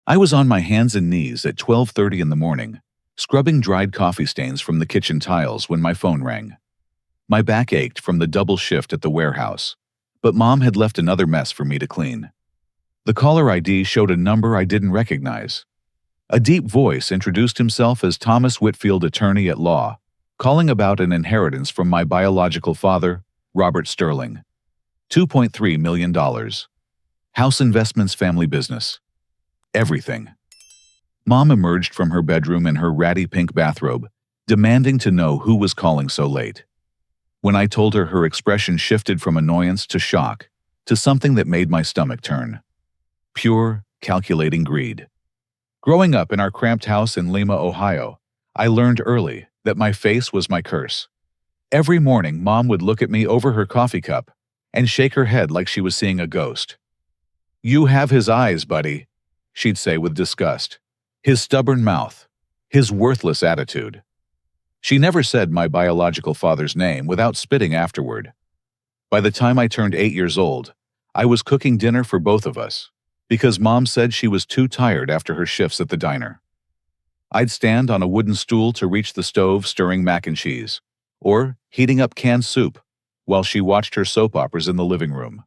I was on my hands and knees at 12:30 in the morning, scrubbing dried coffee stains from the kitchen tiles when my phone rang. My back ached from the double shift at the warehouse, but Mom had left another mess for me to clean. The caller ID showed a number I didn't recognize. A deep voice introduced himself as Thomas Whitfield, attorney at law, calling about an inheritance from my biological father, Robert Sterling. $2.3 million. House investments, family business. Everything. Mom emerged from her bedroom in her ratty pink bathrobe, demanding to know who was calling so late. When I told her, her expression shifted from annoyance to shock, to something that made my stomach turn. Pure, calculating greed. Growing up in our cramped house in Lima, Ohio, I learned early that my face was my curse. Every morning, Mom would look at me over her coffee cup and shake her head like she was seeing a ghost. "You have his eyes, buddy," she'd say with disgust. "His stubborn mouth. His worthless attitude." She never said my biological father's name without spitting afterward. By the time I turned 8 years old, I was cooking dinner for both of us, because Mom said she was too tired after her shifts at the diner. I'd stand on a wooden stool to reach the stove stirring mac and cheese, or heating up canned soup, while she watched her soap operas in the living room.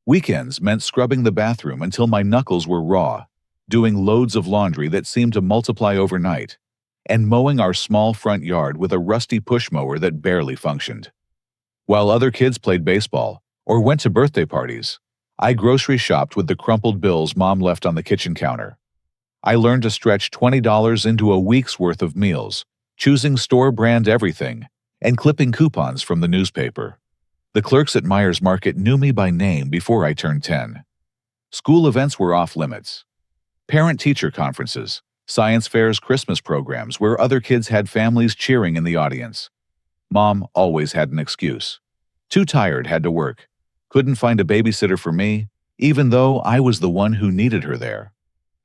Weekends meant scrubbing the bathroom until my knuckles were raw, doing loads of laundry that seemed to multiply overnight, and mowing our small front yard with a rusty push mower that barely functioned. While other kids played baseball or went to birthday parties, I grocery shopped with the crumpled bills Mom left on the kitchen counter. I learned to stretch $20 into a week's worth of meals, choosing store-brand everything, and clipping coupons from the newspaper. The clerks at Myers Market knew me by name before I turned 10. School events were off-limits. Parent-teacher conferences, science fairs, Christmas programs where other kids had families cheering in the audience. Mom always had an excuse. Too tired, had to work. Couldn't find a babysitter for me, even though I was the one who needed her there.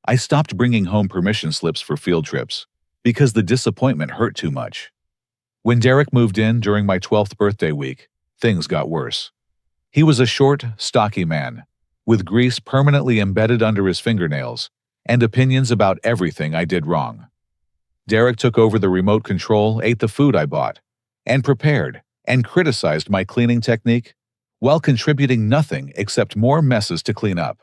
I stopped bringing home permission slips for field trips because the disappointment hurt too much. When Derek moved in during my 12th birthday week, things got worse. He was a short, stocky man, with grease permanently embedded under his fingernails and opinions about everything I did wrong. Derek took over the remote control, ate the food I bought, and prepared and criticized my cleaning technique while contributing nothing except more messes to clean up.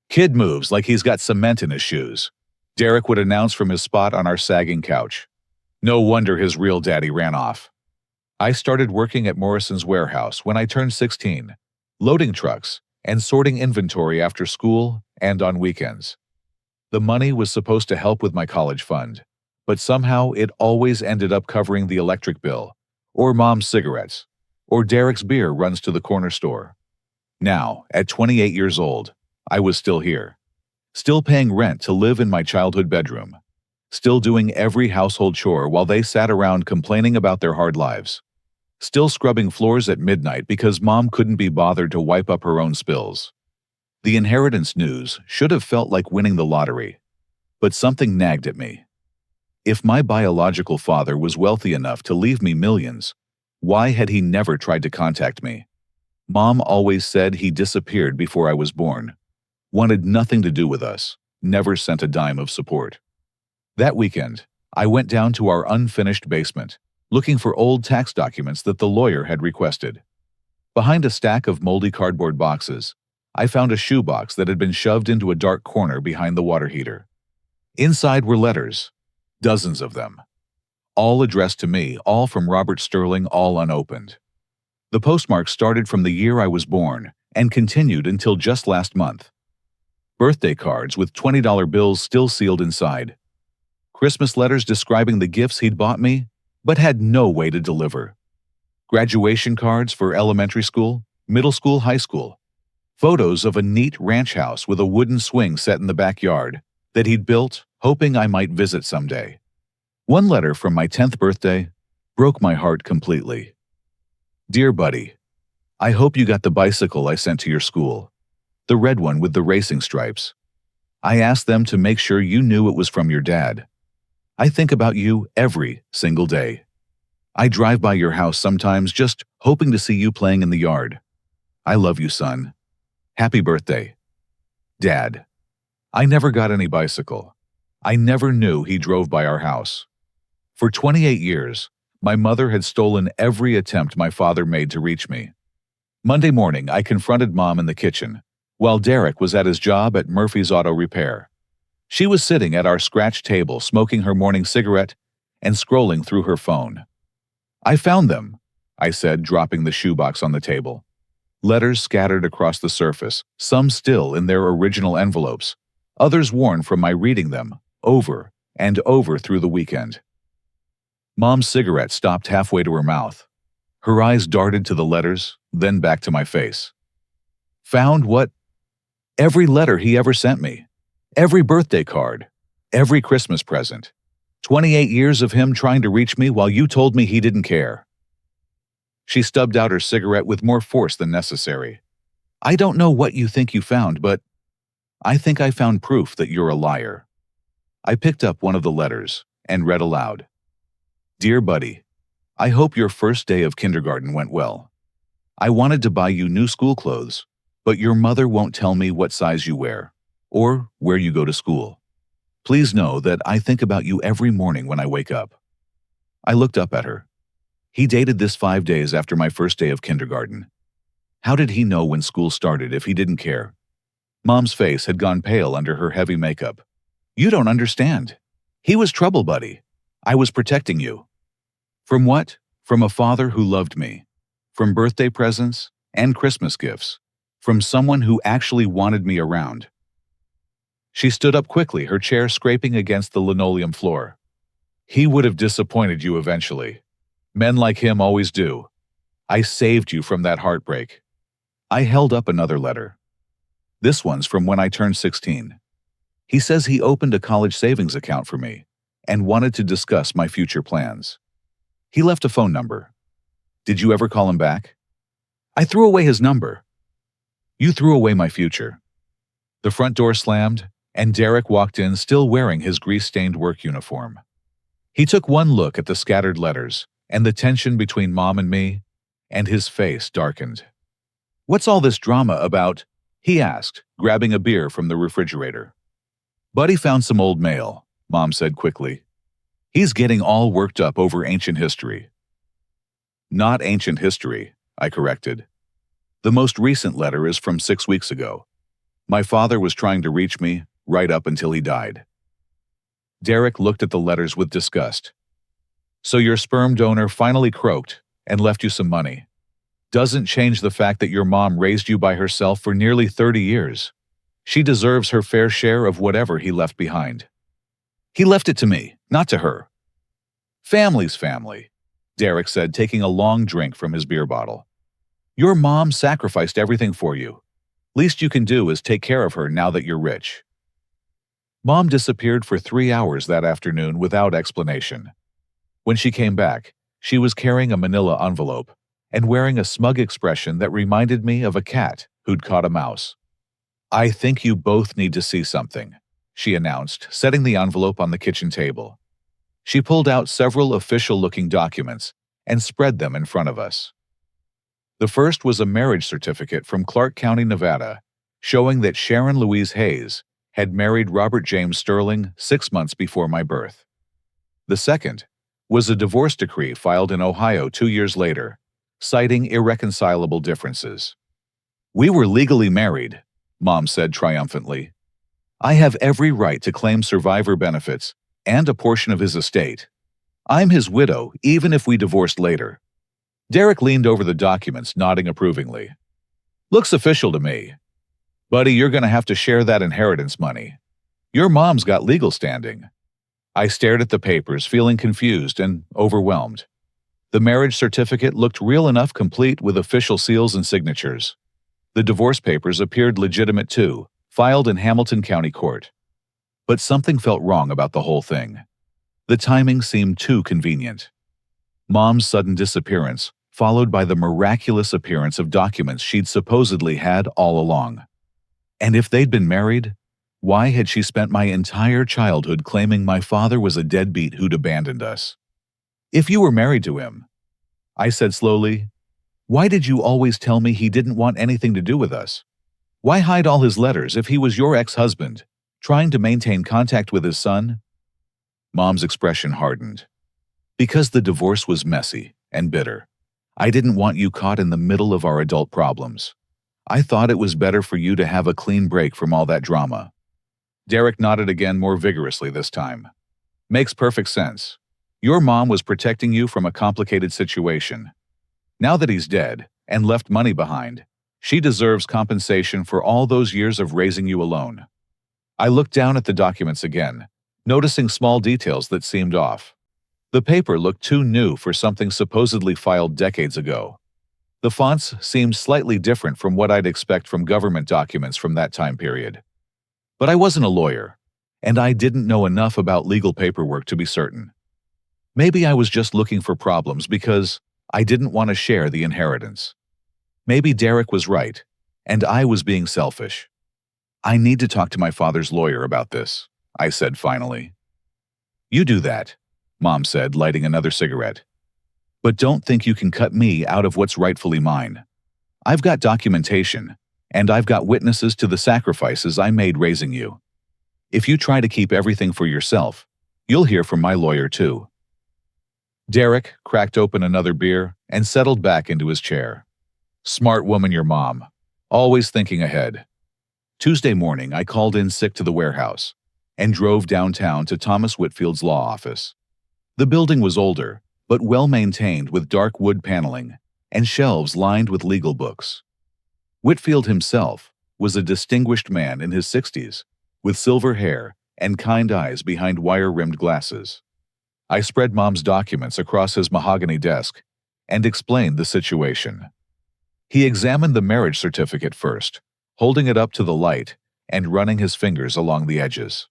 "Kid moves like he's got cement in his shoes," Derek would announce from his spot on our sagging couch. No wonder his real daddy ran off. I started working at Morrison's warehouse when I turned 16, loading trucks and sorting inventory after school and on weekends. The money was supposed to help with my college fund, but somehow it always ended up covering the electric bill, or Mom's cigarettes, or Derek's beer runs to the corner store. Now, at 28 years old, I was still here, still paying rent to live in my childhood bedroom, still doing every household chore while they sat around complaining about their hard lives, still scrubbing floors at midnight because Mom couldn't be bothered to wipe up her own spills. The inheritance news should have felt like winning the lottery, but something nagged at me. If my biological father was wealthy enough to leave me millions, why had he never tried to contact me? Mom always said he disappeared before I was born, wanted nothing to do with us, never sent a dime of support. That weekend, I went down to our unfinished basement, looking for old tax documents that the lawyer had requested. Behind a stack of moldy cardboard boxes, I found a shoebox that had been shoved into a dark corner behind the water heater. Inside were letters, dozens of them, all addressed to me, all from Robert Sterling, all unopened. The postmark started from the year I was born and continued until just last month. Birthday cards with $20 bills still sealed inside. Christmas letters describing the gifts he'd bought me, but had no way to deliver. Graduation cards for elementary school, middle school, high school. Photos of a neat ranch house with a wooden swing set in the backyard that he'd built, hoping I might visit someday. One letter from my 10th birthday broke my heart completely. "Dear buddy, I hope you got the bicycle I sent to your school, the red one with the racing stripes. I asked them to make sure you knew it was from your dad. I think about you every single day. I drive by your house sometimes just hoping to see you playing in the yard. I love you, son. Happy birthday. Dad." I never got any bicycle. I never knew he drove by our house. For 28 years, my mother had stolen every attempt my father made to reach me. Monday morning, I confronted Mom in the kitchen, while Derek was at his job at Murphy's Auto Repair. She was sitting at our scratch table smoking her morning cigarette and scrolling through her phone. "I found them," I said, dropping the shoebox on the table. Letters scattered across the surface, some still in their original envelopes, others worn from my reading them over and over through the weekend. Mom's cigarette stopped halfway to her mouth. Her eyes darted to the letters, then back to my face. "Found what?" "Every letter he ever sent me. Every birthday card. Every Christmas present. 28 years of him trying to reach me while you told me he didn't care." She stubbed out her cigarette with more force than necessary. "I don't know what you think you found, but I think I found proof that you're a liar." I picked up one of the letters and read aloud. "Dear Buddy, I hope your first day of kindergarten went well. I wanted to buy you new school clothes, but your mother won't tell me what size you wear or where you go to school. Please know that I think about you every morning when I wake up." I looked up at her. He dated this 5 days after my first day of kindergarten. How did he know when school started if he didn't care? Mom's face had gone pale under her heavy makeup. "You don't understand. He was trouble, Buddy. I was protecting you." From what? From a father who loved me. From birthday presents and Christmas gifts. From someone who actually wanted me around. She stood up quickly, her chair scraping against the linoleum floor. "He would have disappointed you eventually. Men like him always do. I saved you from that heartbreak." I held up another letter. "This one's from when I turned 16. He says he opened a college savings account for me and wanted to discuss my future plans. He left a phone number. Did you ever call him back?" "I threw away his number." "You threw away my future." The front door slammed, and Derek walked in still wearing his grease-stained work uniform. He took one look at the scattered letters and the tension between Mom and me, and his face darkened. "What's all this drama about?" he asked, grabbing a beer from the refrigerator. "Buddy found some old mail," Mom said quickly. "He's getting all worked up over ancient history." "Not ancient history," I corrected. "The most recent letter is from 6 weeks ago. My father was trying to reach me right up until he died." Derek looked at the letters with disgust. "So your sperm donor finally croaked and left you some money. Doesn't change the fact that your mom raised you by herself for nearly 30 years. She deserves her fair share of whatever he left behind." "He left it to me, not to her." "Family's family," Derek said, taking a long drink from his beer bottle. "Your mom sacrificed everything for you. Least you can do is take care of her now that you're rich." Mom disappeared for 3 hours that afternoon without explanation. When she came back, she was carrying a manila envelope and wearing a smug expression that reminded me of a cat who'd caught a mouse. "I think you both need to see something," she announced, setting the envelope on the kitchen table. She pulled out several official-looking documents and spread them in front of us. The first was a marriage certificate from Clark County, Nevada, showing that Sharon Louise Hayes had married Robert James Sterling 6 months before my birth. The second was a divorce decree filed in Ohio 2 years later, citing irreconcilable differences. "We were legally married," Mom said triumphantly. "I have every right to claim survivor benefits and a portion of his estate. I'm his widow, even if we divorced later." Derek leaned over the documents, nodding approvingly. "Looks official to me. Buddy, you're going to have to share that inheritance money. Your mom's got legal standing." I stared at the papers, feeling confused and overwhelmed. The marriage certificate looked real enough, complete with official seals and signatures. The divorce papers appeared legitimate too, filed in Hamilton County Court. But something felt wrong about the whole thing. The timing seemed too convenient. Mom's sudden disappearance, followed by the miraculous appearance of documents she'd supposedly had all along. And if they'd been married, why had she spent my entire childhood claiming my father was a deadbeat who'd abandoned us? "If you were married to him," I said slowly, "why did you always tell me he didn't want anything to do with us? Why hide all his letters if he was your ex-husband Trying to maintain contact with his son? Mom's expression hardened. Because the divorce was messy and bitter. I didn't want you caught in the middle of our adult problems. I thought it was better for you to have a clean break from all that drama. Derek nodded again, more vigorously this time. Makes perfect sense. Your mom was protecting you from a complicated situation. Now that he's dead and left money behind, she deserves compensation for all those years of raising you alone. I looked down at the documents again, noticing small details that seemed off. The paper looked too new for something supposedly filed decades ago. The fonts seemed slightly different from what I'd expect from government documents from that time period. But I wasn't a lawyer, and I didn't know enough about legal paperwork to be certain. Maybe I was just looking for problems because I didn't want to share the inheritance. Maybe Derek was right, and I was being selfish. I need to talk to my father's lawyer about this, I said finally. You do that, Mom said, lighting another cigarette. But don't think you can cut me out of what's rightfully mine. I've got documentation, and I've got witnesses to the sacrifices I made raising you. If you try to keep everything for yourself, you'll hear from my lawyer too. Derek cracked open another beer and settled back into his chair. Smart woman, your mom. Always thinking ahead. Tuesday morning, I called in sick to the warehouse and drove downtown to Thomas Whitfield's law office. The building was older, but well-maintained with dark wood paneling and shelves lined with legal books. Whitfield himself was a distinguished man in his 60s, with silver hair and kind eyes behind wire-rimmed glasses. I spread Mom's documents across his mahogany desk and explained the situation. He examined the marriage certificate first, holding it up to the light and running his fingers along the edges.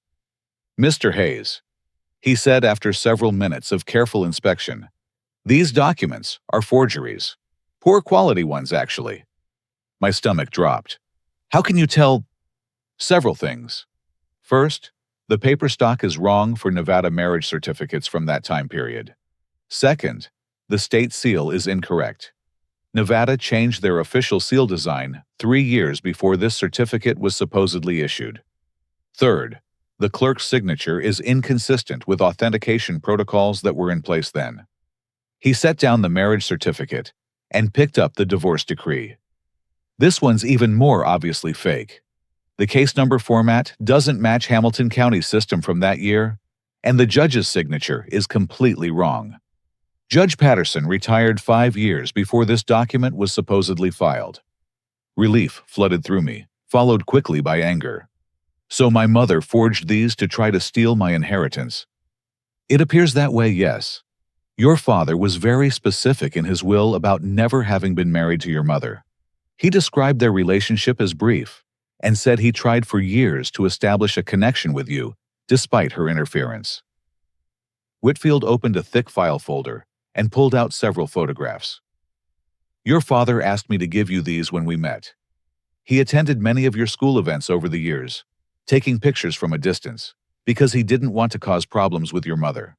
Mr. Hayes, he said after several minutes of careful inspection, these documents are forgeries. Poor quality ones, actually. My stomach dropped. How can you tell? Several things. First, the paper stock is wrong for Nevada marriage certificates from that time period. Second, the state seal is incorrect. Nevada changed their official seal design 3 years before this certificate was supposedly issued. Third, the clerk's signature is inconsistent with authentication protocols that were in place then. He set down the marriage certificate and picked up the divorce decree. This one's even more obviously fake. The case number format doesn't match Hamilton County's system from that year, and the judge's signature is completely wrong. Judge Patterson retired 5 years before this document was supposedly filed. Relief flooded through me, followed quickly by anger. So my mother forged these to try to steal my inheritance. It appears that way, yes. Your father was very specific in his will about never having been married to your mother. He described their relationship as brief, and said he tried for years to establish a connection with you, despite her interference. Whitfield opened a thick file folder and pulled out several photographs. Your father asked me to give you these when we met. He attended many of your school events over the years, taking pictures from a distance, because he didn't want to cause problems with your mother.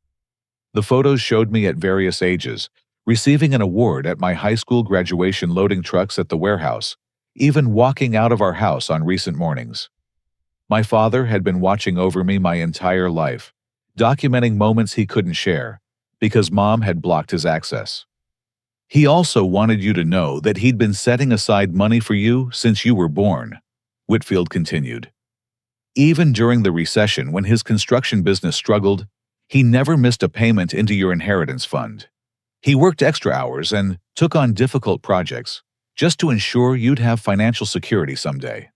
The photos showed me at various ages, receiving an award at my high school graduation, loading trucks at the warehouse, even walking out of our house on recent mornings. My father had been watching over me my entire life, documenting moments he couldn't share, because Mom had blocked his access. He also wanted you to know that he'd been setting aside money for you since you were born, Whitfield continued. Even during the recession when his construction business struggled, he never missed a payment into your inheritance fund. He worked extra hours and took on difficult projects, just to ensure you'd have financial security someday.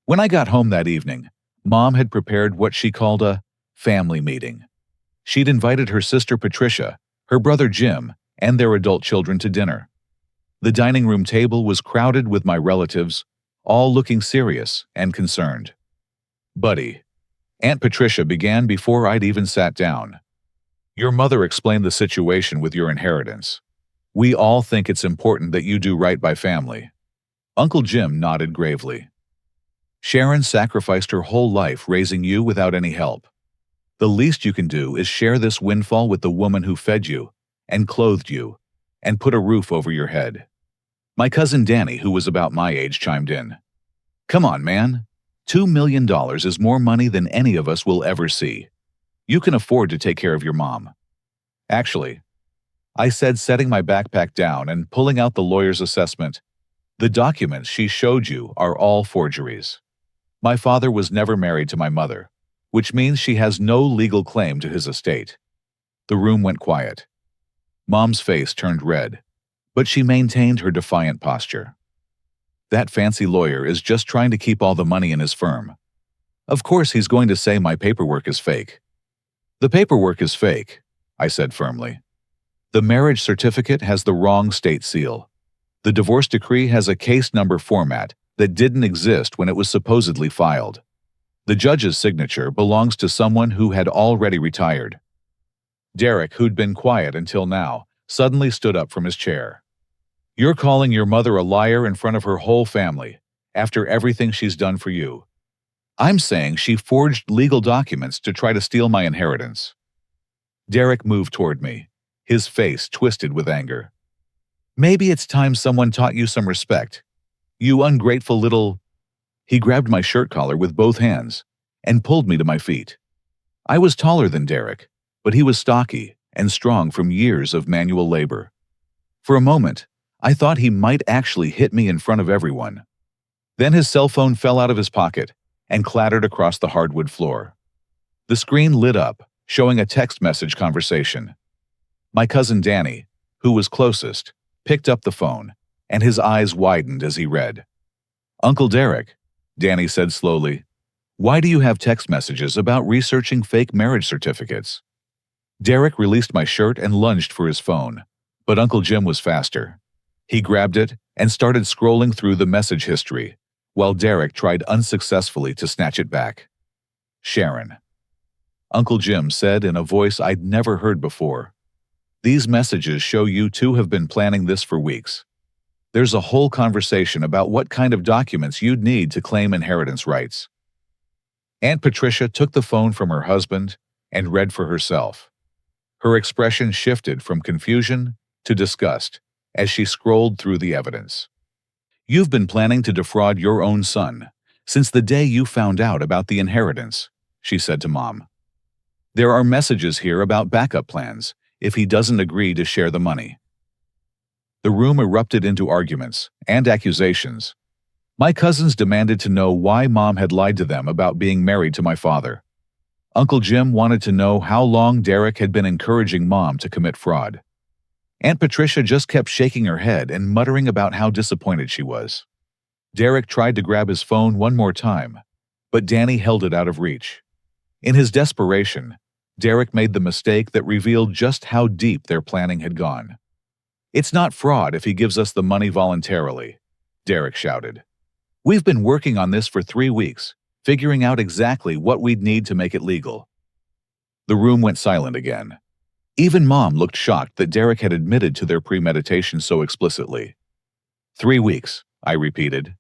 When I got home that evening, Mom had prepared what she called a family meeting. She'd invited her sister Patricia, her brother Jim, and their adult children to dinner. The dining room table was crowded with my relatives, all looking serious and concerned. Buddy, Aunt Patricia began before I'd even sat down. Your mother explained the situation with your inheritance. We all think it's important that you do right by family. Uncle Jim nodded gravely. Sharon sacrificed her whole life raising you without any help. The least you can do is share this windfall with the woman who fed you and clothed you and put a roof over your head. My cousin Danny, who was about my age, chimed in. Come on, man. $2 million is more money than any of us will ever see. You can afford to take care of your mom." "Actually," I said, setting my backpack down and pulling out the lawyer's assessment, "the documents she showed you are all forgeries. My father was never married to my mother, which means she has no legal claim to his estate." The room went quiet. Mom's face turned red, but she maintained her defiant posture. "That fancy lawyer is just trying to keep all the money in his firm. Of course he's going to say my paperwork is fake." "The paperwork is fake," I said firmly. "The marriage certificate has the wrong state seal. The divorce decree has a case number format that didn't exist when it was supposedly filed. The judge's signature belongs to someone who had already retired." Derek, who'd been quiet until now, suddenly stood up from his chair. "You're calling your mother a liar in front of her whole family, after everything she's done for you. I'm saying she forged legal documents to try to steal my inheritance." Derek moved toward me, his face twisted with anger. "Maybe it's time someone taught you some respect. You ungrateful little—" He grabbed my shirt collar with both hands and pulled me to my feet. I was taller than Derek, but he was stocky and strong from years of manual labor. For a moment, I thought he might actually hit me in front of everyone. Then his cell phone fell out of his pocket and clattered across the hardwood floor. The screen lit up, showing a text message conversation. My cousin Danny, who was closest, picked up the phone, and his eyes widened as he read. "Uncle Derek," Danny said slowly, "why do you have text messages about researching fake marriage certificates?" Derek released my shirt and lunged for his phone, but Uncle Jim was faster. He grabbed it and started scrolling through the message history, while Derek tried unsuccessfully to snatch it back. "Sharon," Uncle Jim said in a voice I'd never heard before. "These messages show you two have been planning this for weeks. There's a whole conversation about what kind of documents you'd need to claim inheritance rights." Aunt Patricia took the phone from her husband and read for herself. Her expression shifted from confusion to disgust as she scrolled through the evidence. "You've been planning to defraud your own son since the day you found out about the inheritance," she said to Mom. "There are messages here about backup plans if he doesn't agree to share the money." The room erupted into arguments and accusations. My cousins demanded to know why Mom had lied to them about being married to my father. Uncle Jim wanted to know how long Derek had been encouraging Mom to commit fraud. Aunt Patricia just kept shaking her head and muttering about how disappointed she was. Derek tried to grab his phone one more time, but Danny held it out of reach. In his desperation, Derek made the mistake that revealed just how deep their planning had gone. "It's not fraud if he gives us the money voluntarily," Derek shouted. "We've been working on this for 3 weeks, figuring out exactly what we'd need to make it legal." The room went silent again. Even Mom looked shocked that Derek had admitted to their premeditation so explicitly. 3 weeks, I repeated.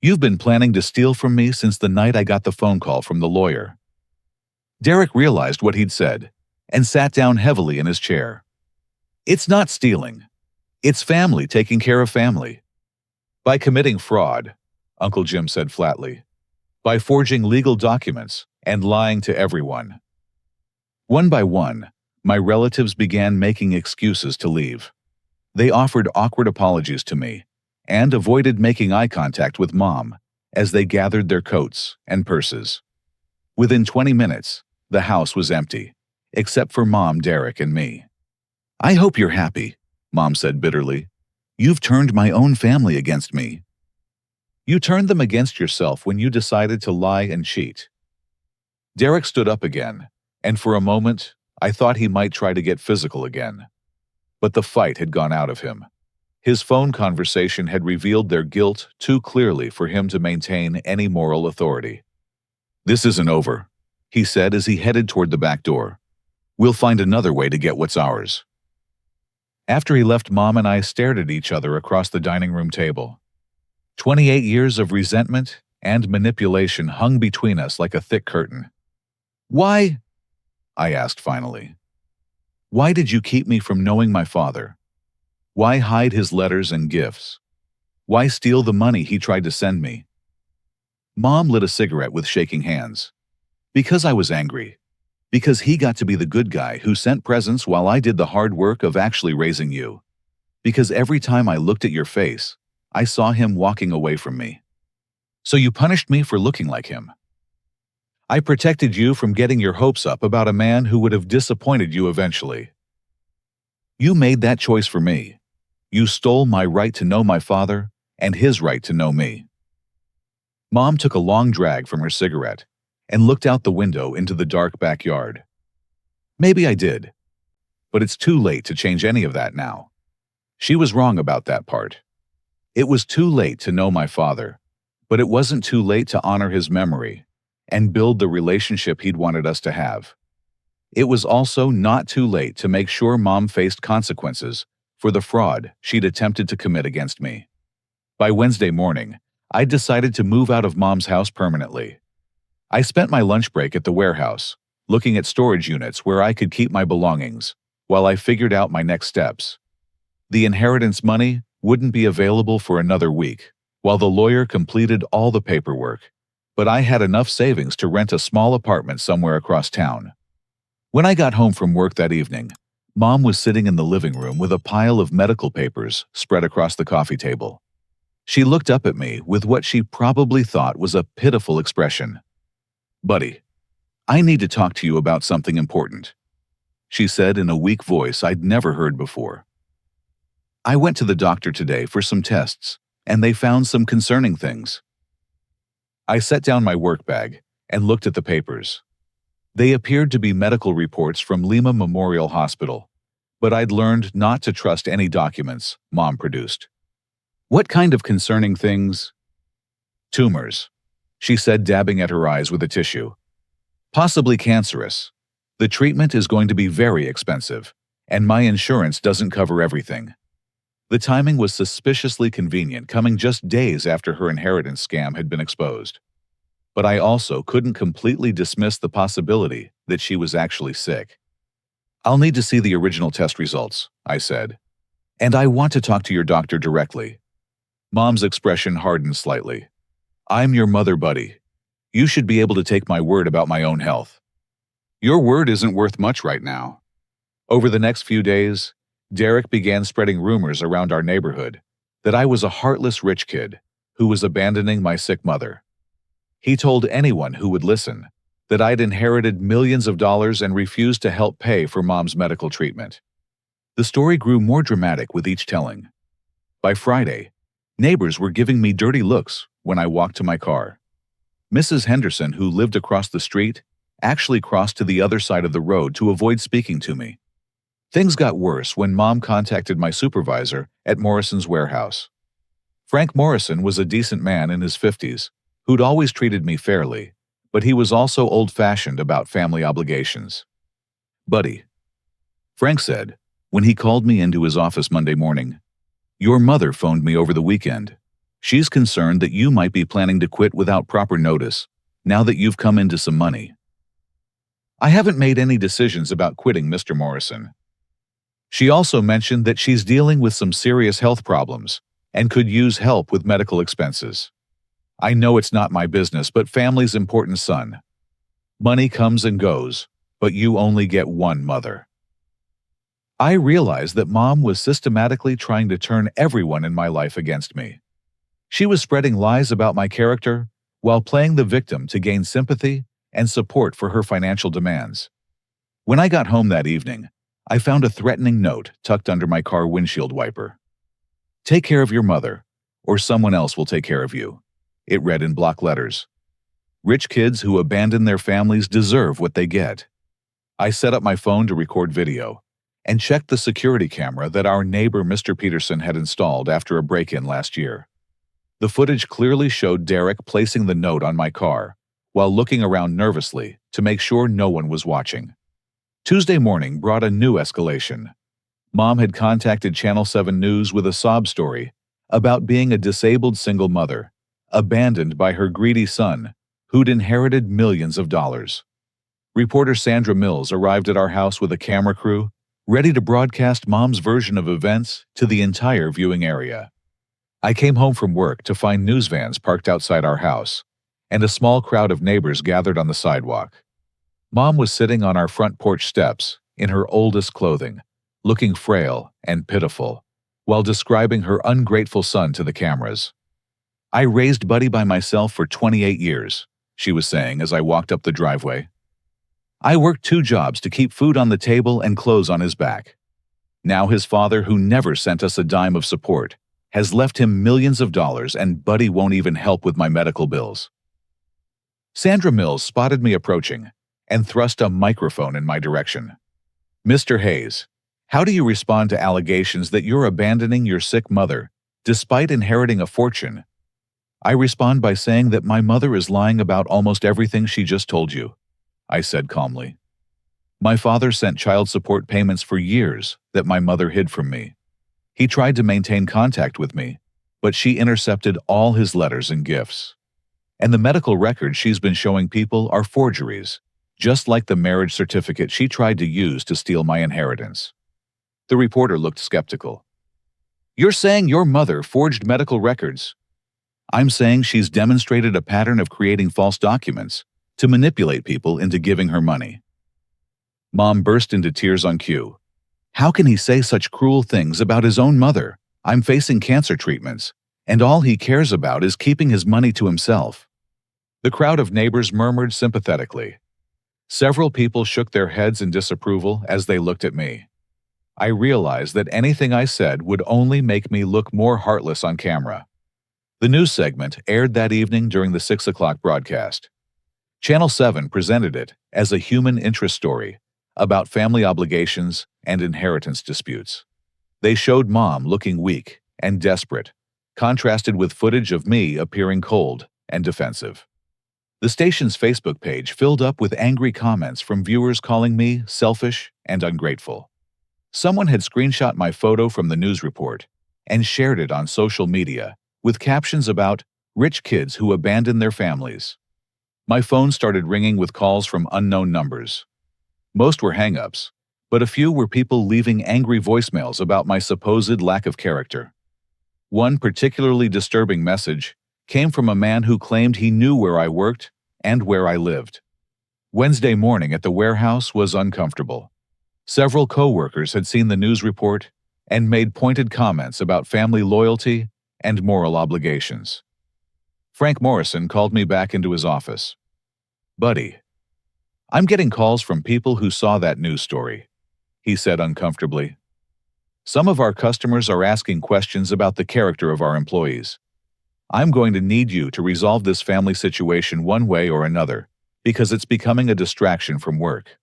"You've been planning to steal from me since the night I got the phone call from the lawyer." Derek realized what he'd said and sat down heavily in his chair. "It's not stealing. It's family taking care of family. By committing fraud," Uncle Jim said flatly. "By forging legal documents and lying to everyone." One by one, my relatives began making excuses to leave. They offered awkward apologies to me and avoided making eye contact with Mom as they gathered their coats and purses. Within 20 minutes, the house was empty, except for Mom, Derek, and me. "I hope you're happy," Mom said bitterly. "You've turned my own family against me." "You turned them against yourself when you decided to lie and cheat." Derek stood up again, and for a moment, I thought he might try to get physical again. But the fight had gone out of him. His phone conversation had revealed their guilt too clearly for him to maintain any moral authority. "This isn't over," he said as he headed toward the back door. "We'll find another way to get what's ours." After he left, Mom and I stared at each other across the dining room table. 28 years of resentment and manipulation hung between us like a thick curtain. "Why?" I asked finally. "Why did you keep me from knowing my father? Why hide his letters and gifts? Why steal the money he tried to send me?" Mom lit a cigarette with shaking hands. Because I was angry. Because he got to be the good guy who sent presents while I did the hard work of actually raising you. Because every time I looked at your face, I saw him walking away from me. So you punished me for looking like him. I protected you from getting your hopes up about a man who would have disappointed you eventually. You made that choice for me. You stole my right to know my father and his right to know me. Mom took a long drag from her cigarette and looked out the window into the dark backyard. Maybe I did, but it's too late to change any of that now. She was wrong about that part. It was too late to know my father, but it wasn't too late to honor his memory and build the relationship he'd wanted us to have. It was also not too late to make sure Mom faced consequences for the fraud she'd attempted to commit against me. By Wednesday morning, I decided to move out of Mom's house permanently. I spent my lunch break at the warehouse, looking at storage units where I could keep my belongings, while I figured out my next steps. The inheritance money wouldn't be available for another week, while the lawyer completed all the paperwork, but I had enough savings to rent a small apartment somewhere across town. When I got home from work that evening, Mom was sitting in the living room with a pile of medical papers spread across the coffee table. She looked up at me with what she probably thought was a pitiful expression. "Buddy, I need to talk to you about something important," she said in a weak voice I'd never heard before. "I went to the doctor today for some tests, and they found some concerning things." I set down my work bag and looked at the papers. They appeared to be medical reports from Lima Memorial Hospital, but I'd learned not to trust any documents Mom produced. "What kind of concerning things?" "Tumors," she said, dabbing at her eyes with a tissue. "Possibly cancerous. The treatment is going to be very expensive, and my insurance doesn't cover everything." The timing was suspiciously convenient, coming just days after her inheritance scam had been exposed. But I also couldn't completely dismiss the possibility that she was actually sick. "I'll need to see the original test results," I said. "And I want to talk to your doctor directly." Mom's expression hardened slightly. "I'm your mother, buddy. You should be able to take my word about my own health." "Your word isn't worth much right now." Over the next few days, Derek began spreading rumors around our neighborhood that I was a heartless rich kid who was abandoning my sick mother. He told anyone who would listen that I'd inherited millions of dollars and refused to help pay for Mom's medical treatment. The story grew more dramatic with each telling. By Friday, neighbors were giving me dirty looks when I walked to my car. Mrs. Henderson, who lived across the street, actually crossed to the other side of the road to avoid speaking to me. Things got worse when Mom contacted my supervisor at Morrison's warehouse. Frank Morrison was a decent man in his 50s, who'd always treated me fairly, but he was also old-fashioned about family obligations. "Buddy," Frank said, when he called me into his office Monday morning, "your mother phoned me over the weekend. She's concerned that you might be planning to quit without proper notice, now that you've come into some money." "I haven't made any decisions about quitting, Mr. Morrison." She also mentioned that she's dealing with some serious health problems and could use help with medical expenses. "I know it's not my business, but family's important, son. Money comes and goes, but you only get one mother." I realized that Mom was systematically trying to turn everyone in my life against me. She was spreading lies about my character while playing the victim to gain sympathy and support for her financial demands. When I got home that evening, I found a threatening note tucked under my car windshield wiper. "Take care of your mother, or someone else will take care of you," it read in block letters. "Rich kids who abandon their families deserve what they get." I set up my phone to record video and checked the security camera that our neighbor Mr. Peterson had installed after a break-in last year. The footage clearly showed Derek placing the note on my car while looking around nervously to make sure no one was watching. Tuesday morning brought a new escalation. Mom had contacted Channel 7 News with a sob story about being a disabled single mother, abandoned by her greedy son, who'd inherited millions of dollars. Reporter Sandra Mills arrived at our house with a camera crew, ready to broadcast Mom's version of events to the entire viewing area. I came home from work to find news vans parked outside our house, and a small crowd of neighbors gathered on the sidewalk. Mom was sitting on our front porch steps, in her oldest clothing, looking frail and pitiful, while describing her ungrateful son to the cameras. "I raised Buddy by myself for 28 years, she was saying as I walked up the driveway. "I worked 2 jobs to keep food on the table and clothes on his back. Now his father, who never sent us a dime of support, has left him millions of dollars, and Buddy won't even help with my medical bills." Sandra Mills spotted me approaching and thrust a microphone in my direction. "Mr. Hayes, how do you respond to allegations that you're abandoning your sick mother, despite inheriting a fortune?" "I respond by saying that my mother is lying about almost everything she just told you," I said calmly. "My father sent child support payments for years that my mother hid from me. He tried to maintain contact with me, but she intercepted all his letters and gifts. And the medical records she's been showing people are forgeries, just like the marriage certificate she tried to use to steal my inheritance." The reporter looked skeptical. "You're saying your mother forged medical records?" "I'm saying she's demonstrated a pattern of creating false documents to manipulate people into giving her money." Mom burst into tears on cue. "How can he say such cruel things about his own mother? I'm facing cancer treatments, and all he cares about is keeping his money to himself." The crowd of neighbors murmured sympathetically. Several people shook their heads in disapproval as they looked at me. I realized that anything I said would only make me look more heartless on camera. The news segment aired that evening during the 6 o'clock broadcast. Channel 7 presented it as a human interest story about family obligations and inheritance disputes. They showed Mom looking weak and desperate, contrasted with footage of me appearing cold and defensive. The station's Facebook page filled up with angry comments from viewers calling me selfish and ungrateful. Someone had screenshot my photo from the news report and shared it on social media with captions about rich kids who abandon their families. My phone started ringing with calls from unknown numbers. Most were hang-ups, but a few were people leaving angry voicemails about my supposed lack of character. One particularly disturbing message came from a man who claimed he knew where I worked and where I lived. Wednesday morning at the warehouse was uncomfortable. Several co-workers had seen the news report and made pointed comments about family loyalty and moral obligations. Frank Morrison called me back into his office. "Buddy, I'm getting calls from people who saw that news story," he said uncomfortably. "Some of our customers are asking questions about the character of our employees. I'm going to need you to resolve this family situation one way or another, because it's becoming a distraction from work."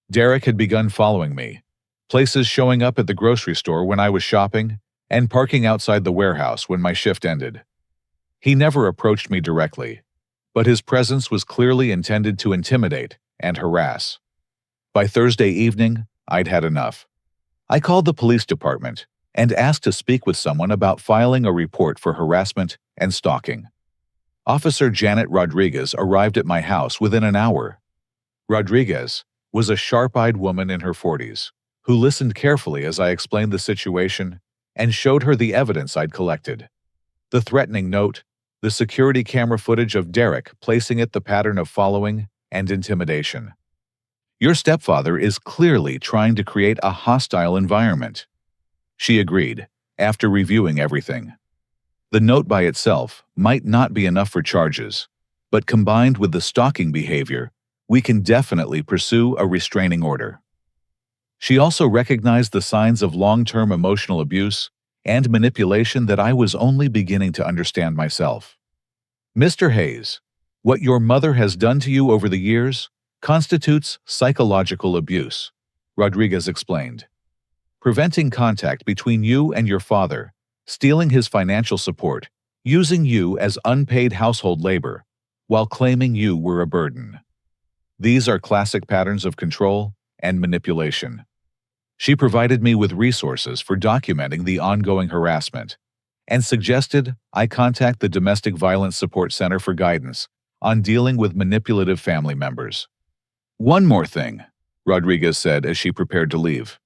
Derek had begun following me, places showing up at the grocery store when I was shopping and parking outside the warehouse when my shift ended. He never approached me directly, but his presence was clearly intended to intimidate and harass. By Thursday evening, I'd had enough. I called the police department and asked to speak with someone about filing a report for harassment and stalking. Officer Janet Rodriguez arrived at my house within an hour. Rodriguez was a sharp-eyed woman in her 40s who listened carefully as I explained the situation and showed her the evidence I'd collected. The threatening note, the security camera footage of Derek placing it the pattern of following and intimidation. "Your stepfather is clearly trying to create a hostile environment." She agreed, after reviewing everything. The note by itself might not be enough for charges, but combined with the stalking behavior, we can definitely pursue a restraining order. She also recognized the signs of long-term emotional abuse and manipulation that I was only beginning to understand myself. "Mr. Hayes, what your mother has done to you over the years constitutes psychological abuse," Rodriguez explained. "Preventing contact between you and your father, stealing his financial support, using you as unpaid household labor, while claiming you were a burden. These are classic patterns of control and manipulation." She provided me with resources for documenting the ongoing harassment and suggested I contact the Domestic Violence Support Center for guidance on dealing with manipulative family members. "One more thing," Rodriguez said as she prepared to leave.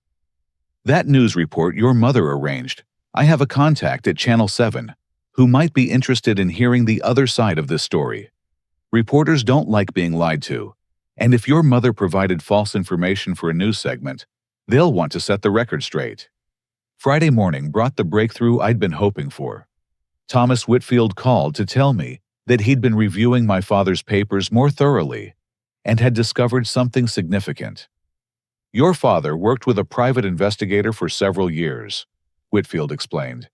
"That news report your mother arranged, I have a contact at Channel 7 who might be interested in hearing the other side of this story. Reporters don't like being lied to, and if your mother provided false information for a news segment, they'll want to set the record straight. Friday morning brought the breakthrough I'd been hoping for. Thomas Whitfield called to tell me that he'd been reviewing my father's papers more thoroughly and had discovered something significant. "Your father worked with a private investigator for several years," Whitfield explained.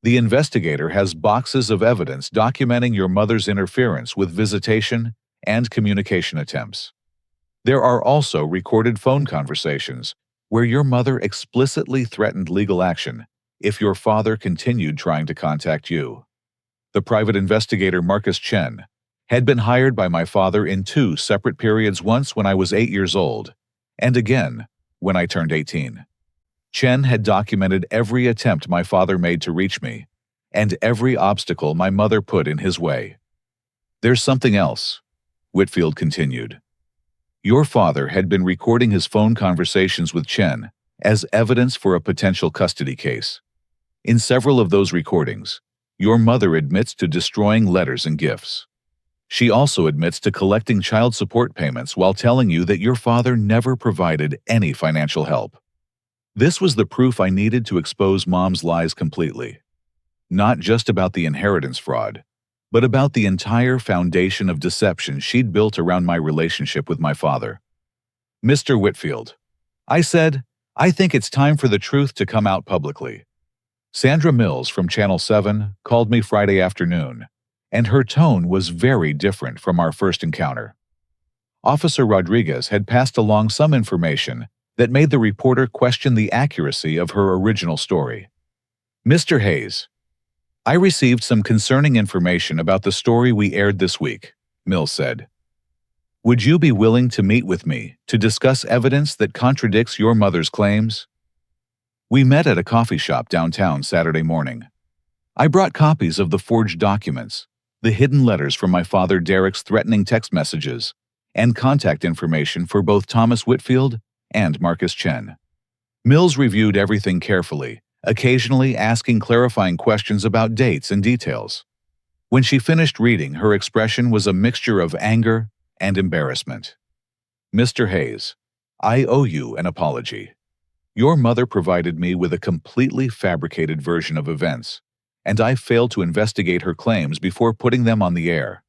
"The investigator has boxes of evidence documenting your mother's interference with visitation and communication attempts. There are also recorded phone conversations where your mother explicitly threatened legal action if your father continued trying to contact you." The private investigator Marcus Chen had been hired by my father in 2 separate periods, once when I was 8 years old, and again when I turned 18. Chen had documented every attempt my father made to reach me, and every obstacle my mother put in his way. "There's something else," Whitfield continued. "Your father had been recording his phone conversations with Chen as evidence for a potential custody case. In several of those recordings, your mother admits to destroying letters and gifts. She also admits to collecting child support payments while telling you that your father never provided any financial help. This was the proof I needed to expose Mom's lies completely. Not just about the inheritance fraud, but about the entire foundation of deception she'd built around my relationship with my father." "Mr. Whitfield," I said, "I think it's time for the truth to come out publicly." Sandra Mills from Channel 7 called me Friday afternoon, and her tone was very different from our first encounter. Officer Rodriguez had passed along some information that made the reporter question the accuracy of her original story. "Mr. Hayes, I received some concerning information about the story we aired this week," Mills said. "Would you be willing to meet with me to discuss evidence that contradicts your mother's claims?" We met at a coffee shop downtown Saturday morning. I brought copies of the forged documents, the hidden letters from my father Derek's threatening text messages, and contact information for both Thomas Whitfield and Marcus Chen. Mills reviewed everything carefully, occasionally asking clarifying questions about dates and details. When she finished reading, her expression was a mixture of anger and embarrassment. "Mr. Hayes, I owe you an apology. Your mother provided me with a completely fabricated version of events, and I failed to investigate her claims before putting them on the air.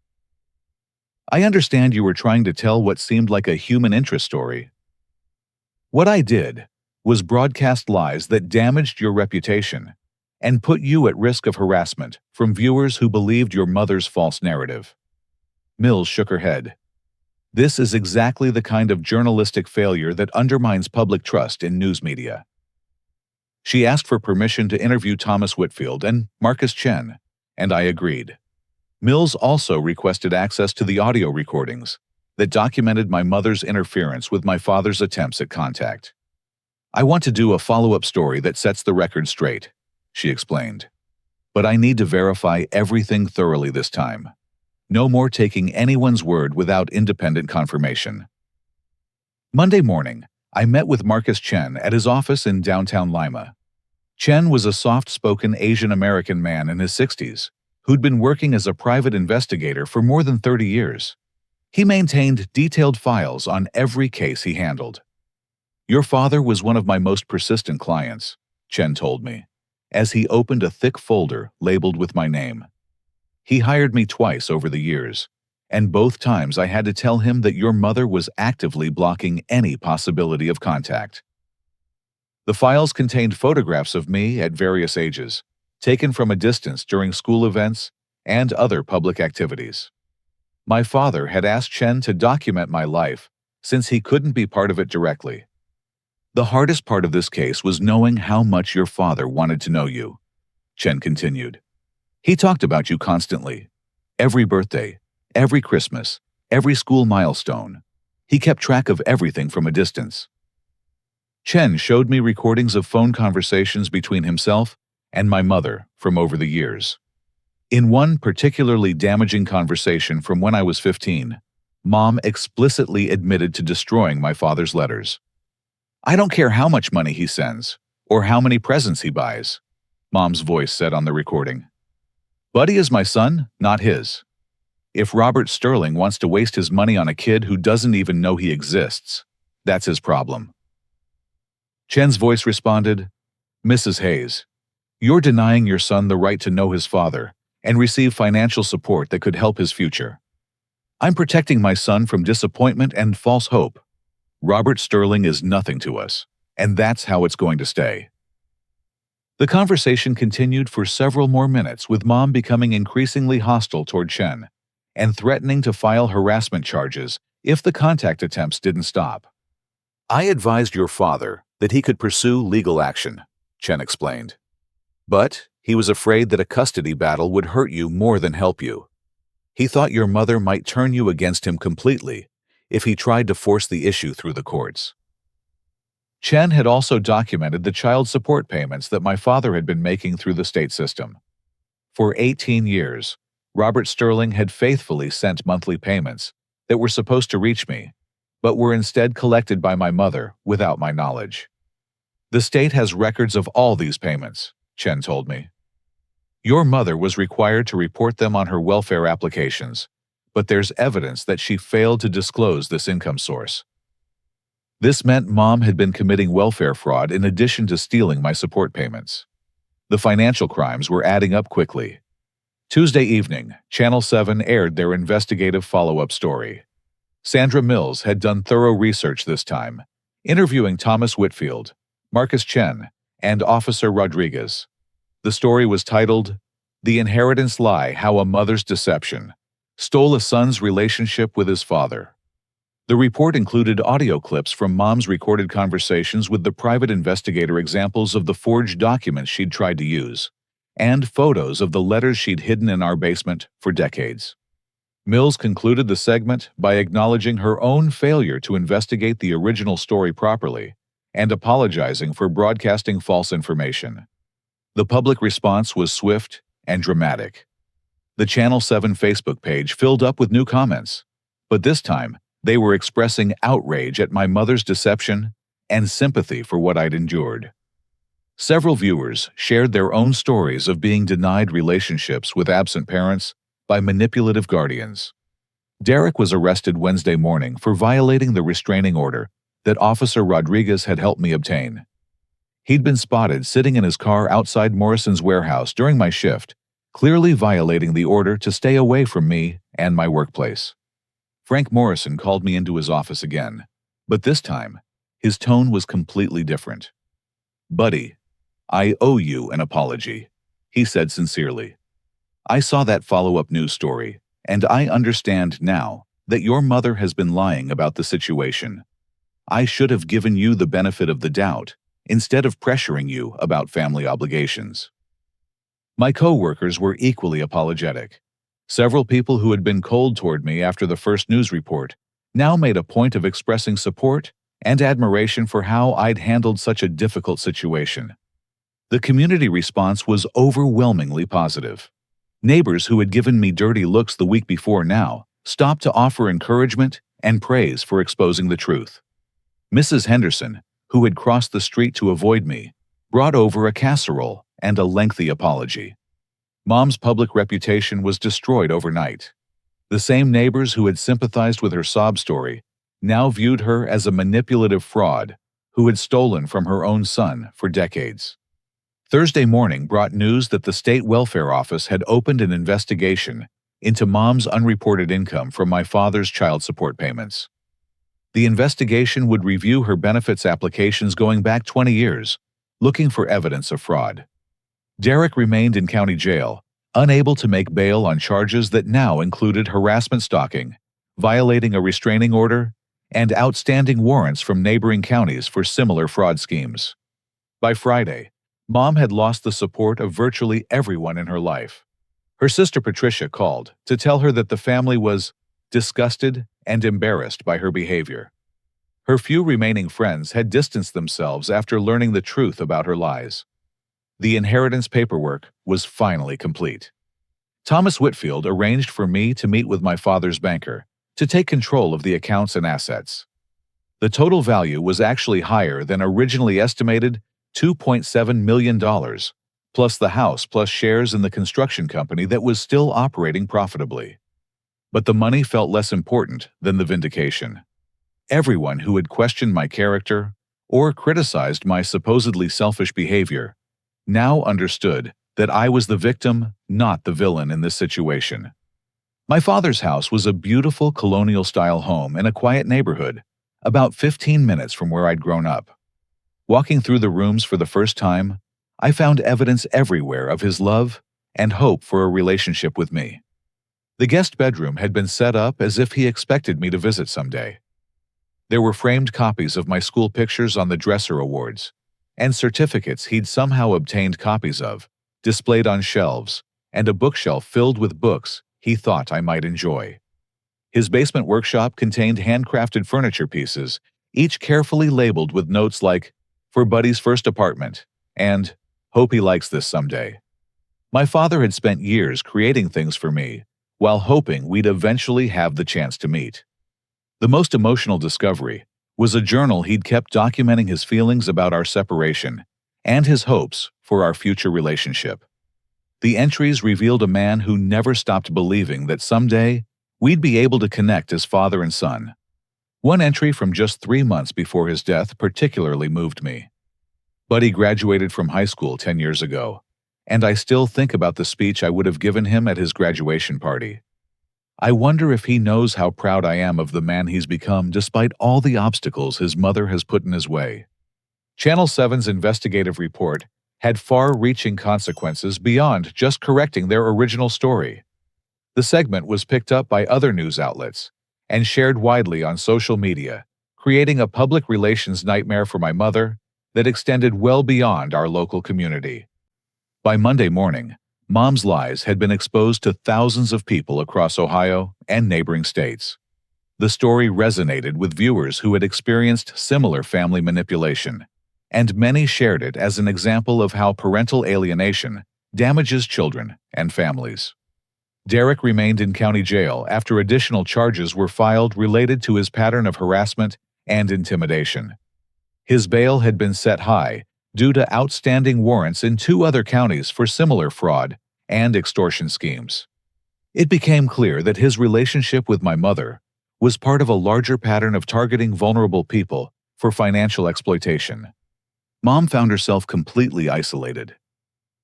I understand you were trying to tell what seemed like a human interest story. What I did was broadcast lies that damaged your reputation and put you at risk of harassment from viewers who believed your mother's false narrative." Mills shook her head. "This is exactly the kind of journalistic failure that undermines public trust in news media." She asked for permission to interview Thomas Whitfield and Marcus Chen, and I agreed. Mills also requested access to the audio recordings that documented my mother's interference with my father's attempts at contact. "I want to do a follow-up story that sets the record straight," she explained. "But I need to verify everything thoroughly this time. No more taking anyone's word without independent confirmation." Monday morning, I met with Marcus Chen at his office in downtown Lima. Chen was a soft-spoken Asian-American man in his 60s who'd been working as a private investigator for more than 30 years. He maintained detailed files on every case he handled. "Your father was one of my most persistent clients," Chen told me, as he opened a thick folder labeled with my name. "He hired me twice over the years, and both times I had to tell him that your mother was actively blocking any possibility of contact." The files contained photographs of me at various ages, taken from a distance during school events and other public activities. My father had asked Chen to document my life since he couldn't be part of it directly. "The hardest part of this case was knowing how much your father wanted to know you," Chen continued. "He talked about you constantly. Every birthday, every Christmas, every school milestone. He kept track of everything from a distance." Chen showed me recordings of phone conversations between himself and my mother from over the years. In one particularly damaging conversation from when I was 15, Mom explicitly admitted to destroying my father's letters. "I don't care how much money he sends or how many presents he buys," Mom's voice said on the recording. Buddy is my son, not his. If Robert Sterling wants to waste his money on a kid who doesn't even know he exists, that's his problem. Chen's voice responded, Mrs. Hayes, you're denying your son the right to know his father and receive financial support that could help his future. I'm protecting my son from disappointment and false hope. Robert Sterling is nothing to us, and that's how it's going to stay. The conversation continued for several more minutes, with Mom becoming increasingly hostile toward Chen and threatening to file harassment charges if the contact attempts didn't stop. I advised your father that he could pursue legal action, Chen explained. But he was afraid that a custody battle would hurt you more than help you. He thought your mother might turn you against him completely if he tried to force the issue through the courts. Chen had also documented the child support payments that my father had been making through the state system. For 18 years, Robert Sterling had faithfully sent monthly payments that were supposed to reach me, but were instead collected by my mother without my knowledge. The state has records of all these payments, Chen told me. Your mother was required to report them on her welfare applications, but there's evidence that she failed to disclose this income source. This meant Mom had been committing welfare fraud in addition to stealing my support payments. The financial crimes were adding up quickly. Tuesday evening, Channel 7 aired their investigative follow-up story. Sandra Mills had done thorough research this time, interviewing Thomas Whitfield, Marcus Chen, and Officer Rodriguez. The story was titled, The Inheritance Lie: How a Mother's Deception Stole a Son's Relationship with His Father. The report included audio clips from Mom's recorded conversations with the private investigator, examples of the forged documents she'd tried to use, and photos of the letters she'd hidden in our basement for decades. Mills concluded the segment by acknowledging her own failure to investigate the original story properly and apologizing for broadcasting false information. The public response was swift and dramatic. The Channel 7 Facebook page filled up with new comments, but this time they were expressing outrage at my mother's deception and sympathy for what I'd endured. Several viewers shared their own stories of being denied relationships with absent parents by manipulative guardians. Derek was arrested Wednesday morning for violating the restraining order that Officer Rodriguez had helped me obtain. He'd been spotted sitting in his car outside Morrison's warehouse during my shift, clearly violating the order to stay away from me and my workplace. Frank Morrison called me into his office again, but this time, his tone was completely different. Buddy, I owe you an apology, he said sincerely. I saw that follow-up news story, and I understand now that your mother has been lying about the situation. I should have given you the benefit of the doubt instead of pressuring you about family obligations. My co-workers were equally apologetic. Several people who had been cold toward me after the first news report now made a point of expressing support and admiration for how I'd handled such a difficult situation. The community response was overwhelmingly positive. Neighbors who had given me dirty looks the week before now stopped to offer encouragement and praise for exposing the truth. Mrs. Henderson, who had crossed the street to avoid me, brought over a casserole and a lengthy apology. Mom's public reputation was destroyed overnight. The same neighbors who had sympathized with her sob story now viewed her as a manipulative fraud who had stolen from her own son for decades. Thursday morning brought news that the State Welfare Office had opened an investigation into Mom's unreported income from my father's child support payments. The investigation would review her benefits applications going back 20 years, looking for evidence of fraud. Derek remained in county jail, unable to make bail on charges that now included harassment stalking, violating a restraining order, and outstanding warrants from neighboring counties for similar fraud schemes. By Friday, Mom had lost the support of virtually everyone in her life. Her sister Patricia called to tell her that the family was disgusted and embarrassed by her behavior. Her few remaining friends had distanced themselves after learning the truth about her lies. The inheritance paperwork was finally complete. Thomas Whitfield arranged for me to meet with my father's banker to take control of the accounts and assets. The total value was actually higher than originally estimated, $2.7 million, plus the house, plus shares in the construction company that was still operating profitably. But the money felt less important than the vindication. Everyone who had questioned my character or criticized my supposedly selfish behavior now understood that I was the victim, not the villain in this situation. My father's house was a beautiful colonial-style home in a quiet neighborhood, about 15 minutes from where I'd grown up. Walking through the rooms for the first time, I found evidence everywhere of his love and hope for a relationship with me. The guest bedroom had been set up as if he expected me to visit someday. There were framed copies of my school pictures on the dresser awards, and certificates he'd somehow obtained copies of, displayed on shelves, and a bookshelf filled with books he thought I might enjoy. His basement workshop contained handcrafted furniture pieces, each carefully labeled with notes like, "For Buddy's first apartment," and "Hope he likes this someday." My father had spent years creating things for me, while hoping we'd eventually have the chance to meet. The most emotional discovery was a journal he'd kept documenting his feelings about our separation and his hopes for our future relationship. The entries revealed a man who never stopped believing that someday we'd be able to connect as father and son. One entry from just 3 months before his death particularly moved me. Buddy graduated from high school 10 years ago, and I still think about the speech I would have given him at his graduation party. I wonder if he knows how proud I am of the man he's become despite all the obstacles his mother has put in his way. Channel 7's investigative report had far-reaching consequences beyond just correcting their original story. The segment was picked up by other news outlets and shared widely on social media, creating a public relations nightmare for my mother that extended well beyond our local community. By Monday morning, Mom's lies had been exposed to thousands of people across Ohio and neighboring states. The story resonated with viewers who had experienced similar family manipulation, and many shared it as an example of how parental alienation damages children and families. Derek remained in county jail after additional charges were filed related to his pattern of harassment and intimidation. His bail had been set high due to outstanding warrants in 2 other counties for similar fraud and extortion schemes. It became clear that his relationship with my mother was part of a larger pattern of targeting vulnerable people for financial exploitation. Mom found herself completely isolated.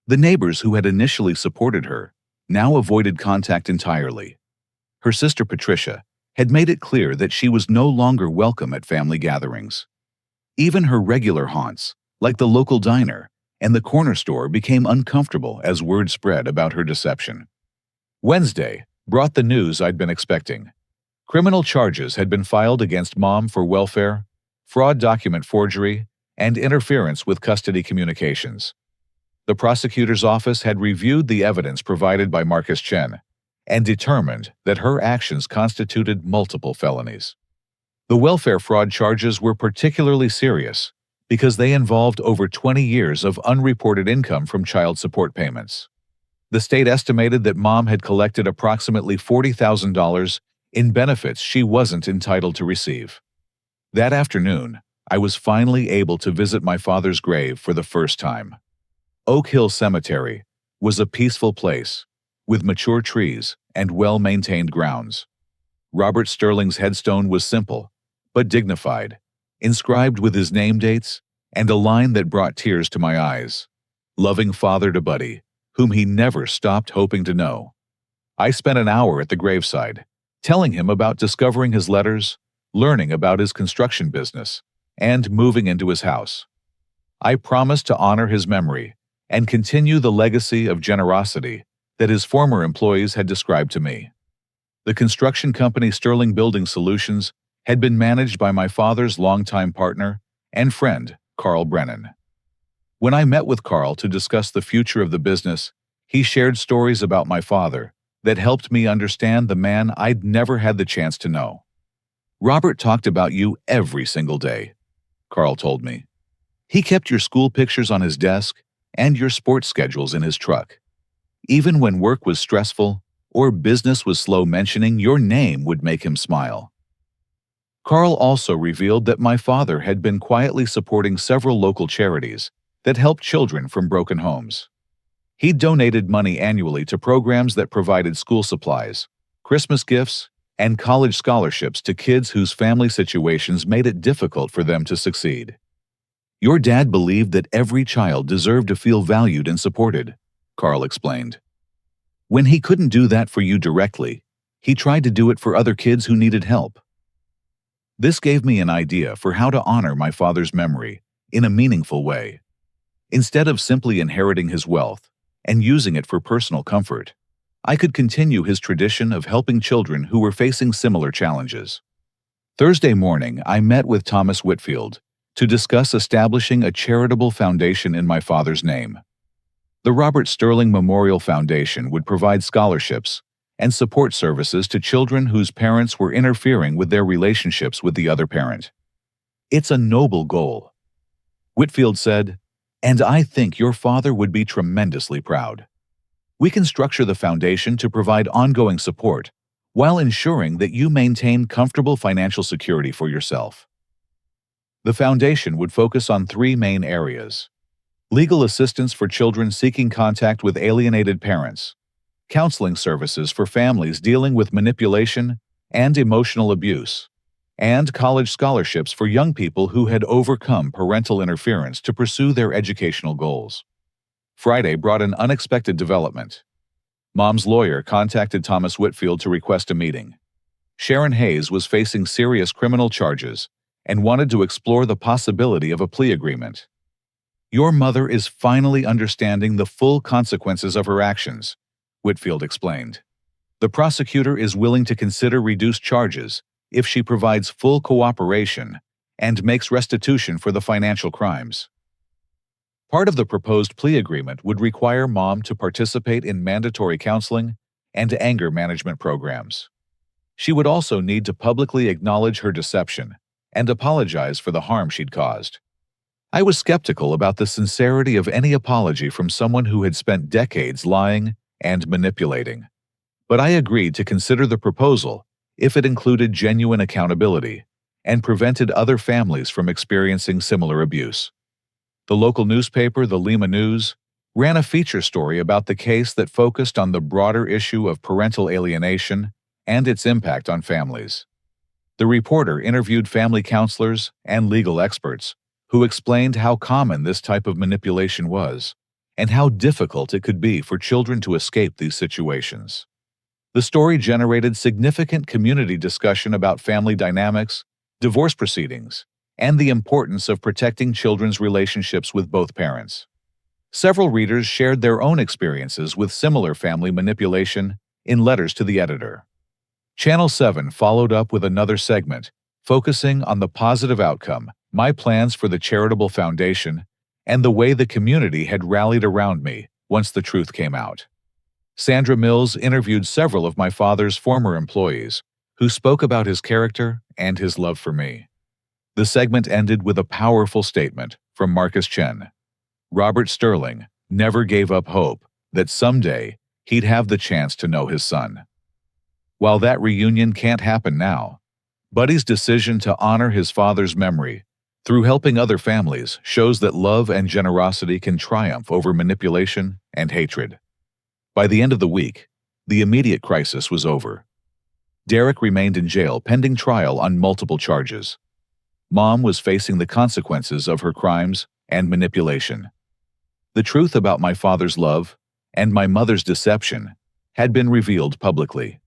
The neighbors who had initially supported her now avoided contact entirely. Her sister Patricia had made it clear that she was no longer welcome at family gatherings. Even her regular haunts, like the local diner and the corner store, became uncomfortable as word spread about her deception. Wednesday brought the news I'd been expecting. Criminal charges had been filed against Mom for welfare, fraud, document forgery, and interference with custody communications. The prosecutor's office had reviewed the evidence provided by Marcus Chen and determined that her actions constituted multiple felonies. The welfare fraud charges were particularly serious because they involved over 20 years of unreported income from child support payments. The state estimated that Mom had collected approximately $40,000 in benefits she wasn't entitled to receive. That afternoon, I was finally able to visit my father's grave for the first time. Oak Hill Cemetery was a peaceful place, with mature trees and well-maintained grounds. Robert Sterling's headstone was simple, but dignified, inscribed with his name dates and a line that brought tears to my eyes. Loving father to Buddy, whom he never stopped hoping to know. I spent an hour at the graveside, telling him about discovering his letters, learning about his construction business, and moving into his house. I promised to honor his memory and continue the legacy of generosity that his former employees had described to me. The construction company Sterling Building Solutions had been managed by my father's longtime partner and friend, Carl Brennan. When I met with Carl to discuss the future of the business, he shared stories about my father that helped me understand the man I'd never had the chance to know. "Robert talked about you every single day," Carl told me. "He kept your school pictures on his desk and your sports schedules in his truck. Even when work was stressful or business was slow, mentioning your name would make him smile." Carl also revealed that my father had been quietly supporting several local charities that helped children from broken homes. He donated money annually to programs that provided school supplies, Christmas gifts, and college scholarships to kids whose family situations made it difficult for them to succeed. Your dad believed that every child deserved to feel valued and supported, Carl explained. When he couldn't do that for you directly, he tried to do it for other kids who needed help. This gave me an idea for how to honor my father's memory in a meaningful way. Instead of simply inheriting his wealth and using it for personal comfort, I could continue his tradition of helping children who were facing similar challenges. Thursday morning, I met with Thomas Whitfield to discuss establishing a charitable foundation in my father's name. The Robert Sterling Memorial Foundation would provide scholarships and support services to children whose parents were interfering with their relationships with the other parent. It's a noble goal, Whitfield said, and I think your father would be tremendously proud. We can structure the foundation to provide ongoing support while ensuring that you maintain comfortable financial security for yourself. The foundation would focus on three main areas: legal assistance for children seeking contact with alienated parents, counseling services for families dealing with manipulation and emotional abuse, and college scholarships for young people who had overcome parental interference to pursue their educational goals. Friday brought an unexpected development. Mom's lawyer contacted Thomas Whitfield to request a meeting. Sharon Hayes was facing serious criminal charges and wanted to explore the possibility of a plea agreement. Your mother is finally understanding the full consequences of her actions, Whitfield explained. The prosecutor is willing to consider reduced charges if she provides full cooperation and makes restitution for the financial crimes. Part of the proposed plea agreement would require Mom to participate in mandatory counseling and anger management programs. She would also need to publicly acknowledge her deception and apologize for the harm she'd caused. I was skeptical about the sincerity of any apology from someone who had spent decades lying and manipulating, but I agreed to consider the proposal if it included genuine accountability and prevented other families from experiencing similar abuse. The local newspaper, the Lima News, ran a feature story about the case that focused on the broader issue of parental alienation and its impact on families. The reporter interviewed family counselors and legal experts who explained how common this type of manipulation was and how difficult it could be for children to escape these situations. The story generated significant community discussion about family dynamics, divorce proceedings, and the importance of protecting children's relationships with both parents. Several readers shared their own experiences with similar family manipulation in letters to the editor. Channel 7 followed up with another segment, focusing on the positive outcome, my plans for the charitable foundation, and the way the community had rallied around me once the truth came out. Sandra Mills interviewed several of my father's former employees who spoke about his character and his love for me. The segment ended with a powerful statement from Marcus Chen. Robert Sterling never gave up hope that someday he'd have the chance to know his son. While that reunion can't happen now, Buddy's decision to honor his father's memory through helping other families shows that love and generosity can triumph over manipulation and hatred. By the end of the week, the immediate crisis was over. Derek remained in jail pending trial on multiple charges. Mom was facing the consequences of her crimes and manipulation. The truth about my father's love and my mother's deception had been revealed publicly.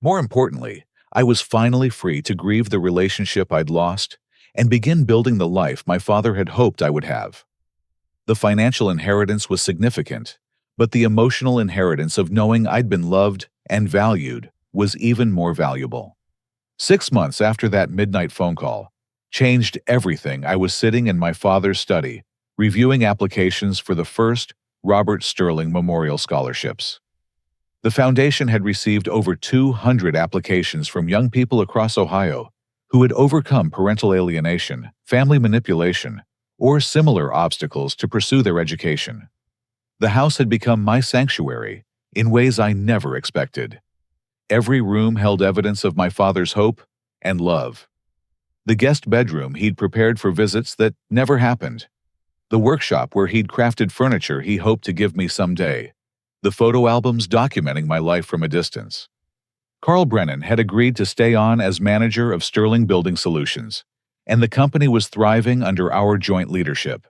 More importantly, I was finally free to grieve the relationship I'd lost and begin building the life my father had hoped I would have. The financial inheritance was significant, but the emotional inheritance of knowing I'd been loved and valued was even more valuable. 6 months after that midnight phone call changed everything. I was sitting in my father's study, reviewing applications for the first Robert Sterling Memorial Scholarships. The foundation had received over 200 applications from young people across Ohio who had overcome parental alienation, family manipulation, or similar obstacles to pursue their education. The house had become my sanctuary in ways I never expected. Every room held evidence of my father's hope and love. The guest bedroom he'd prepared for visits that never happened. the workshop where he'd crafted furniture he hoped to give me someday, the photo albums documenting my life from a distance. Carl Brennan had agreed to stay on as manager of Sterling Building Solutions, and the company was thriving under our joint leadership.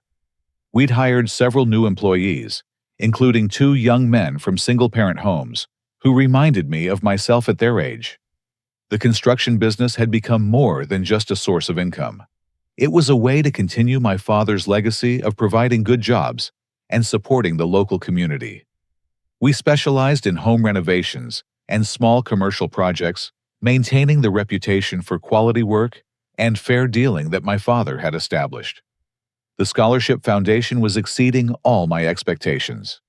We'd hired several new employees, including 2 young men from single-parent homes, who reminded me of myself at their age. The construction business had become more than just a source of income. It was a way to continue my father's legacy of providing good jobs and supporting the local community. We specialized in home renovations and small commercial projects, maintaining the reputation for quality work and fair dealing that my father had established. The scholarship foundation was exceeding all my expectations.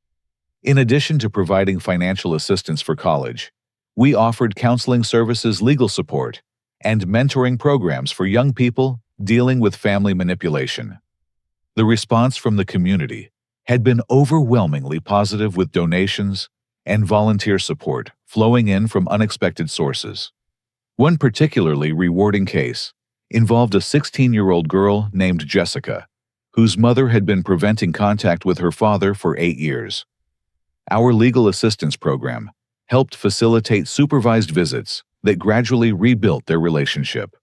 In addition to providing financial assistance for college, we offered counseling services, legal support, and mentoring programs for young people dealing with family manipulation. The response from the community had been overwhelmingly positive, with donations and volunteer support flowing in from unexpected sources. One particularly rewarding case involved a 16-year-old girl named Jessica, whose mother had been preventing contact with her father for 8 years. Our legal assistance program helped facilitate supervised visits that gradually rebuilt their relationship.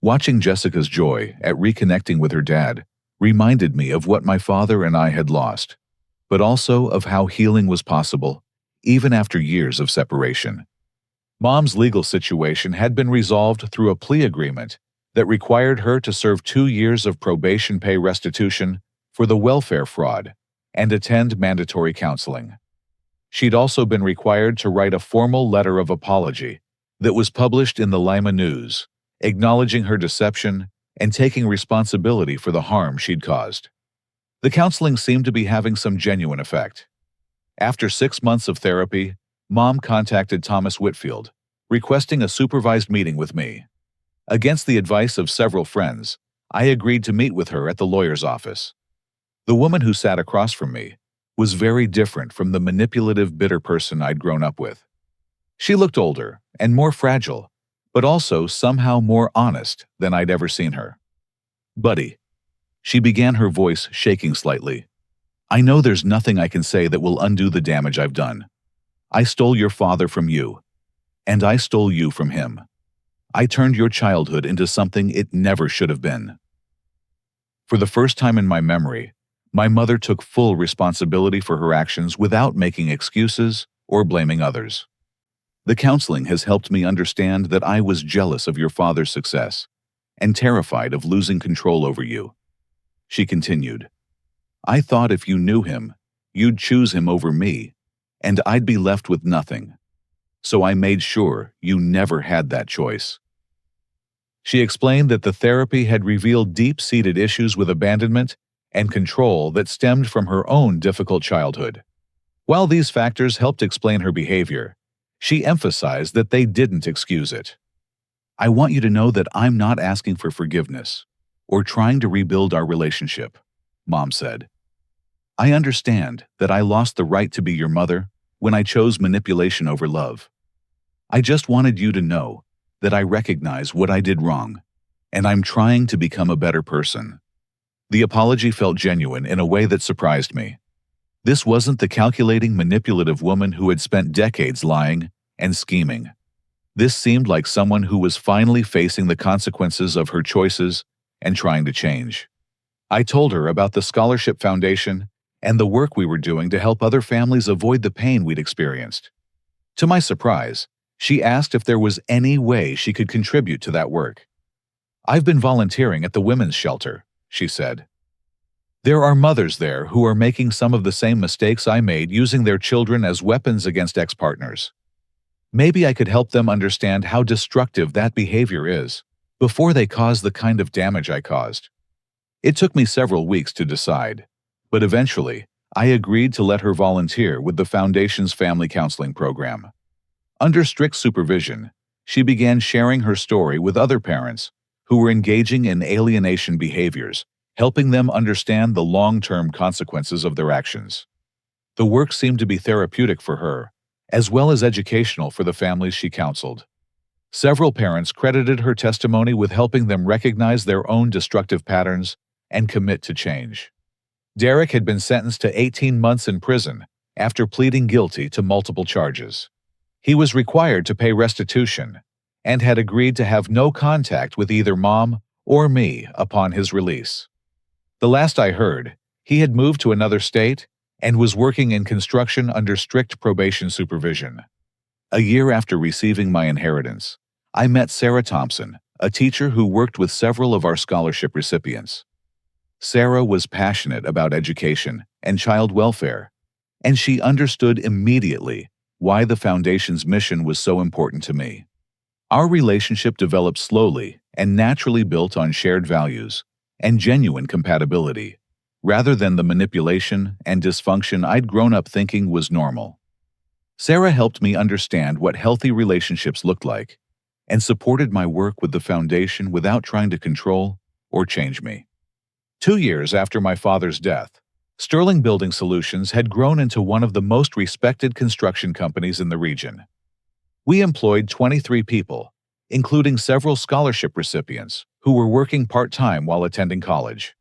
Watching Jessica's joy at reconnecting with her dad reminded me of what my father and I had lost, but also of how healing was possible, even after years of separation. Mom's legal situation had been resolved through a plea agreement that required her to serve 2 years of probation pay restitution for the welfare fraud and attend mandatory counseling. She'd also been required to write a formal letter of apology that was published in the Lima News, acknowledging her deception and taking responsibility for the harm she'd caused. The counseling seemed to be having some genuine effect. After 6 months of therapy, Mom contacted Thomas Whitfield, requesting a supervised meeting with me. Against the advice of several friends, I agreed to meet with her at the lawyer's office. The woman who sat across from me was very different from the manipulative, bitter person I'd grown up with. She looked older and more fragile, but also somehow more honest than I'd ever seen her. "Buddy," she began, her voice shaking slightly, "I know there's nothing I can say that will undo the damage I've done. I stole your father from you, and I stole you from him. I turned your childhood into something it never should have been." For the first time in my memory, my mother took full responsibility for her actions without making excuses or blaming others. "The counseling has helped me understand that I was jealous of your father's success and terrified of losing control over you," she continued. "I thought if you knew him, you'd choose him over me, and I'd be left with nothing. So I made sure you never had that choice." She explained that the therapy had revealed deep-seated issues with abandonment and control that stemmed from her own difficult childhood. While these factors helped explain her behavior, she emphasized that they didn't excuse it. "I want you to know that I'm not asking for forgiveness or trying to rebuild our relationship," Mom said. "I understand that I lost the right to be your mother when I chose manipulation over love. I just wanted you to know that I recognize what I did wrong, and I'm trying to become a better person." The apology felt genuine in a way that surprised me. This wasn't the calculating, manipulative woman who had spent decades lying and scheming. This seemed like someone who was finally facing the consequences of her choices and trying to change. I told her about the Scholarship Foundation and the work we were doing to help other families avoid the pain we'd experienced. To my surprise, she asked if there was any way she could contribute to that work. "I've been volunteering at the women's shelter," she said. "There are mothers there who are making some of the same mistakes I made, using their children as weapons against ex-partners. Maybe I could help them understand how destructive that behavior is before they cause the kind of damage I caused." It took me several weeks to decide, but eventually I agreed to let her volunteer with the Foundation's family counseling program. Under strict supervision, she began sharing her story with other parents who were engaging in alienation behaviors, helping them understand the long-term consequences of their actions. The work seemed to be therapeutic for her, as well as educational for the families she counseled. Several parents credited her testimony with helping them recognize their own destructive patterns and commit to change. Derek had been sentenced to 18 months in prison after pleading guilty to multiple charges. He was required to pay restitution and had agreed to have no contact with either Mom or me upon his release. The last I heard, he had moved to another state and was working in construction under strict probation supervision. A year after receiving my inheritance, I met Sarah Thompson, a teacher who worked with several of our scholarship recipients. Sarah was passionate about education and child welfare, and she understood immediately why the Foundation's mission was so important to me. Our relationship developed slowly and naturally built on shared values and genuine compatibility, rather than the manipulation and dysfunction I'd grown up thinking was normal. Sarah helped me understand what healthy relationships looked like and supported my work with the Foundation without trying to control or change me. 2 years after my father's death, Sterling Building Solutions had grown into one of the most respected construction companies in the region. We employed 23 people, including several scholarship recipients who were working part-time while attending college.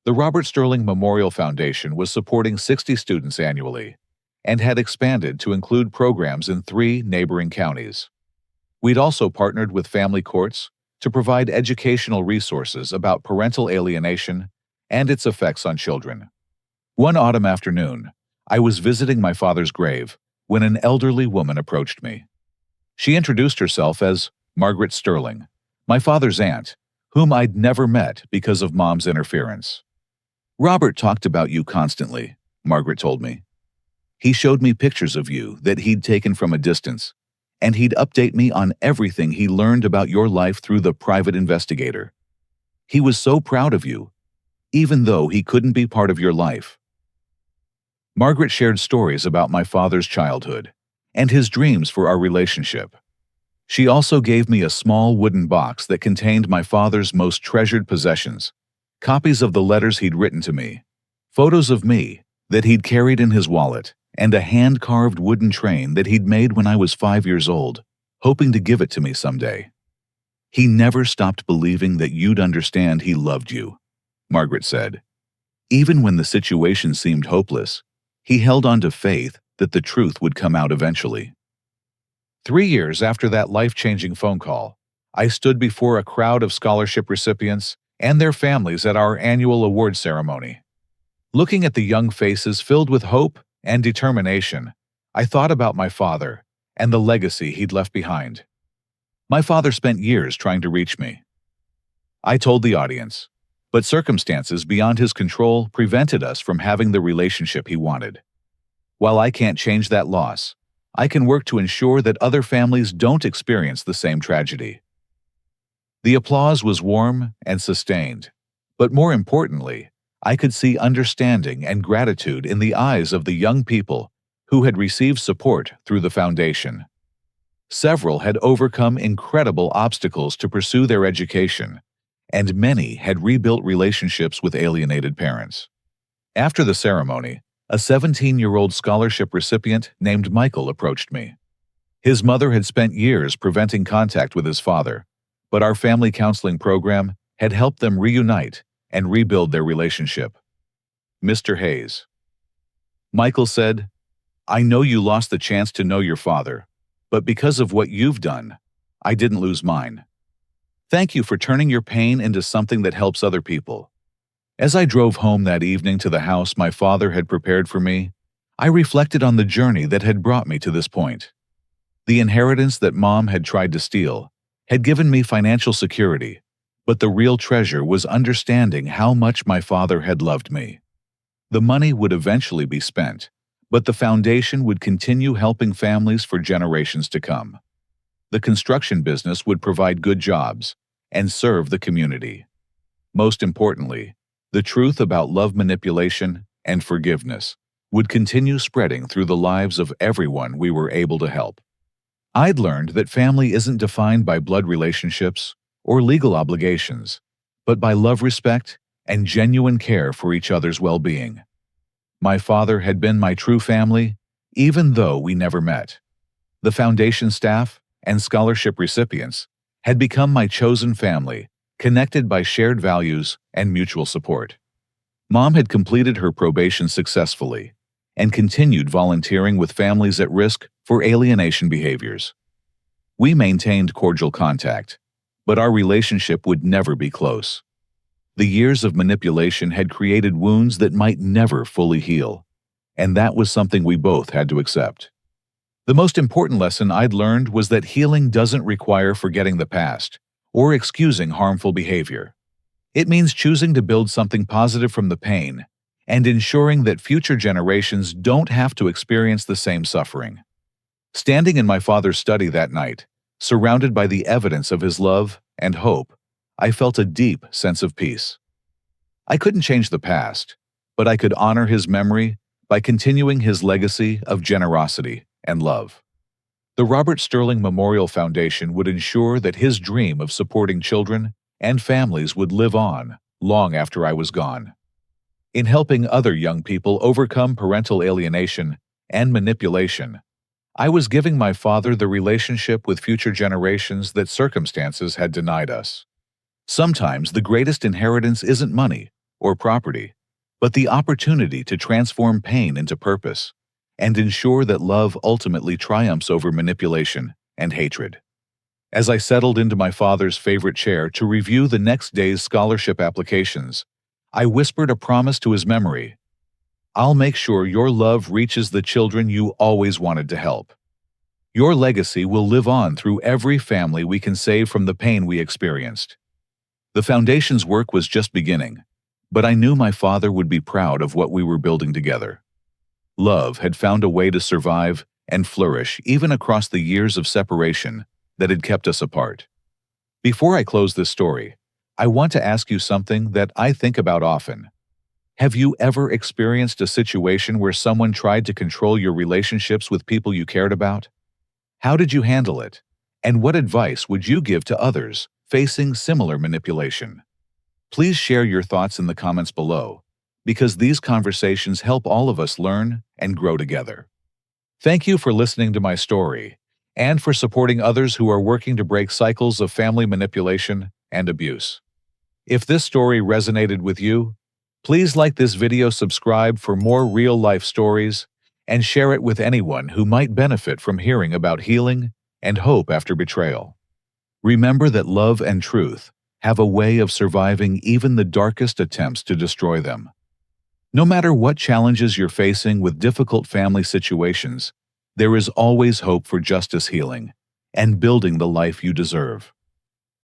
The Robert Sterling Memorial Foundation was supporting 60 students annually and had expanded to include programs in 3 neighboring counties. We'd also partnered with family courts to provide educational resources about parental alienation and its effects on children. One autumn afternoon, I was visiting my father's grave when an elderly woman approached me. She introduced herself as Margaret Sterling, my father's aunt, whom I'd never met because of Mom's interference. "Robert talked about you constantly," Margaret told me. "He showed me pictures of you that he'd taken from a distance, and he'd update me on everything he learned about your life through the private investigator. He was so proud of you, even though he couldn't be part of your life." Margaret shared stories about my father's childhood and his dreams for our relationship. She also gave me a small wooden box that contained my father's most treasured possessions, copies of the letters he'd written to me, photos of me that he'd carried in his wallet, and a hand-carved wooden train that he'd made when I was 5 years old, hoping to give it to me someday. "He never stopped believing that you'd understand he loved you," Margaret said. "Even when the situation seemed hopeless, he held on to faith that the truth would come out eventually." 3 years after that life-changing phone call, I stood before a crowd of scholarship recipients and their families at our annual award ceremony. Looking at the young faces filled with hope and determination, I thought about my father and the legacy he'd left behind. My father spent years trying to reach me. I told the audience, but circumstances beyond his control prevented us from having the relationship he wanted. While I can't change that loss, I can work to ensure that other families don't experience the same tragedy. The applause was warm and sustained, but more importantly, I could see understanding and gratitude in the eyes of the young people who had received support through the Foundation. Several had overcome incredible obstacles to pursue their education, and many had rebuilt relationships with alienated parents. After the ceremony, a 17-year-old scholarship recipient named Michael approached me. His mother had spent years preventing contact with his father, but our family counseling program had helped them reunite and rebuild their relationship. "Mr. Hayes," Michael said, "I know you lost the chance to know your father, but because of what you've done, I didn't lose mine. Thank you for turning your pain into something that helps other people." As I drove home that evening to the house my father had prepared for me, I reflected on the journey that had brought me to this point. The inheritance that Mom had tried to steal had given me financial security, but the real treasure was understanding how much my father had loved me. The money would eventually be spent, but the Foundation would continue helping families for generations to come. The construction business would provide good jobs and serve the community. Most importantly, the truth about love manipulation and forgiveness would continue spreading through the lives of everyone we were able to help. I'd learned that family isn't defined by blood relationships or legal obligations, but by love, respect, and genuine care for each other's well-being. My father had been my true family, even though we never met. The Foundation staff and scholarship recipients had become my chosen family, connected by shared values and mutual support. Mom had completed her probation successfully and continued volunteering with families at risk for alienation behaviors. We maintained cordial contact, but our relationship would never be close. The years of manipulation had created wounds that might never fully heal, and that was something we both had to accept. The most important lesson I'd learned was that healing doesn't require forgetting the past or excusing harmful behavior. It means choosing to build something positive from the pain and ensuring that future generations don't have to experience the same suffering. Standing in my father's study that night, surrounded by the evidence of his love and hope, I felt a deep sense of peace. I couldn't change the past, but I could honor his memory by continuing his legacy of generosity and love. The Robert Sterling Memorial Foundation would ensure that his dream of supporting children and families would live on long after I was gone. In helping other young people overcome parental alienation and manipulation, I was giving my father the relationship with future generations that circumstances had denied us. Sometimes the greatest inheritance isn't money or property, but the opportunity to transform pain into purpose and ensure that love ultimately triumphs over manipulation and hatred. As I settled into my father's favorite chair to review the next day's scholarship applications, I whispered a promise to his memory. I'll make sure your love reaches the children you always wanted to help. Your legacy will live on through every family we can save from the pain we experienced. The foundation's work was just beginning, but I knew my father would be proud of what we were building together. Love had found a way to survive and flourish even across the years of separation that had kept us apart. Before I close this story, I want to ask you something that I think about often. Have you ever experienced a situation where someone tried to control your relationships with people you cared about? How did you handle it? And what advice would you give to others facing similar manipulation? Please share your thoughts in the comments below, because these conversations help all of us learn and grow together. Thank you for listening to my story and for supporting others who are working to break cycles of family manipulation and abuse. If this story resonated with you, please like this video, subscribe for more real-life stories, and share it with anyone who might benefit from hearing about healing and hope after betrayal. Remember that love and truth have a way of surviving even the darkest attempts to destroy them. No matter what challenges you're facing with difficult family situations, there is always hope for justice, healing, and building the life you deserve.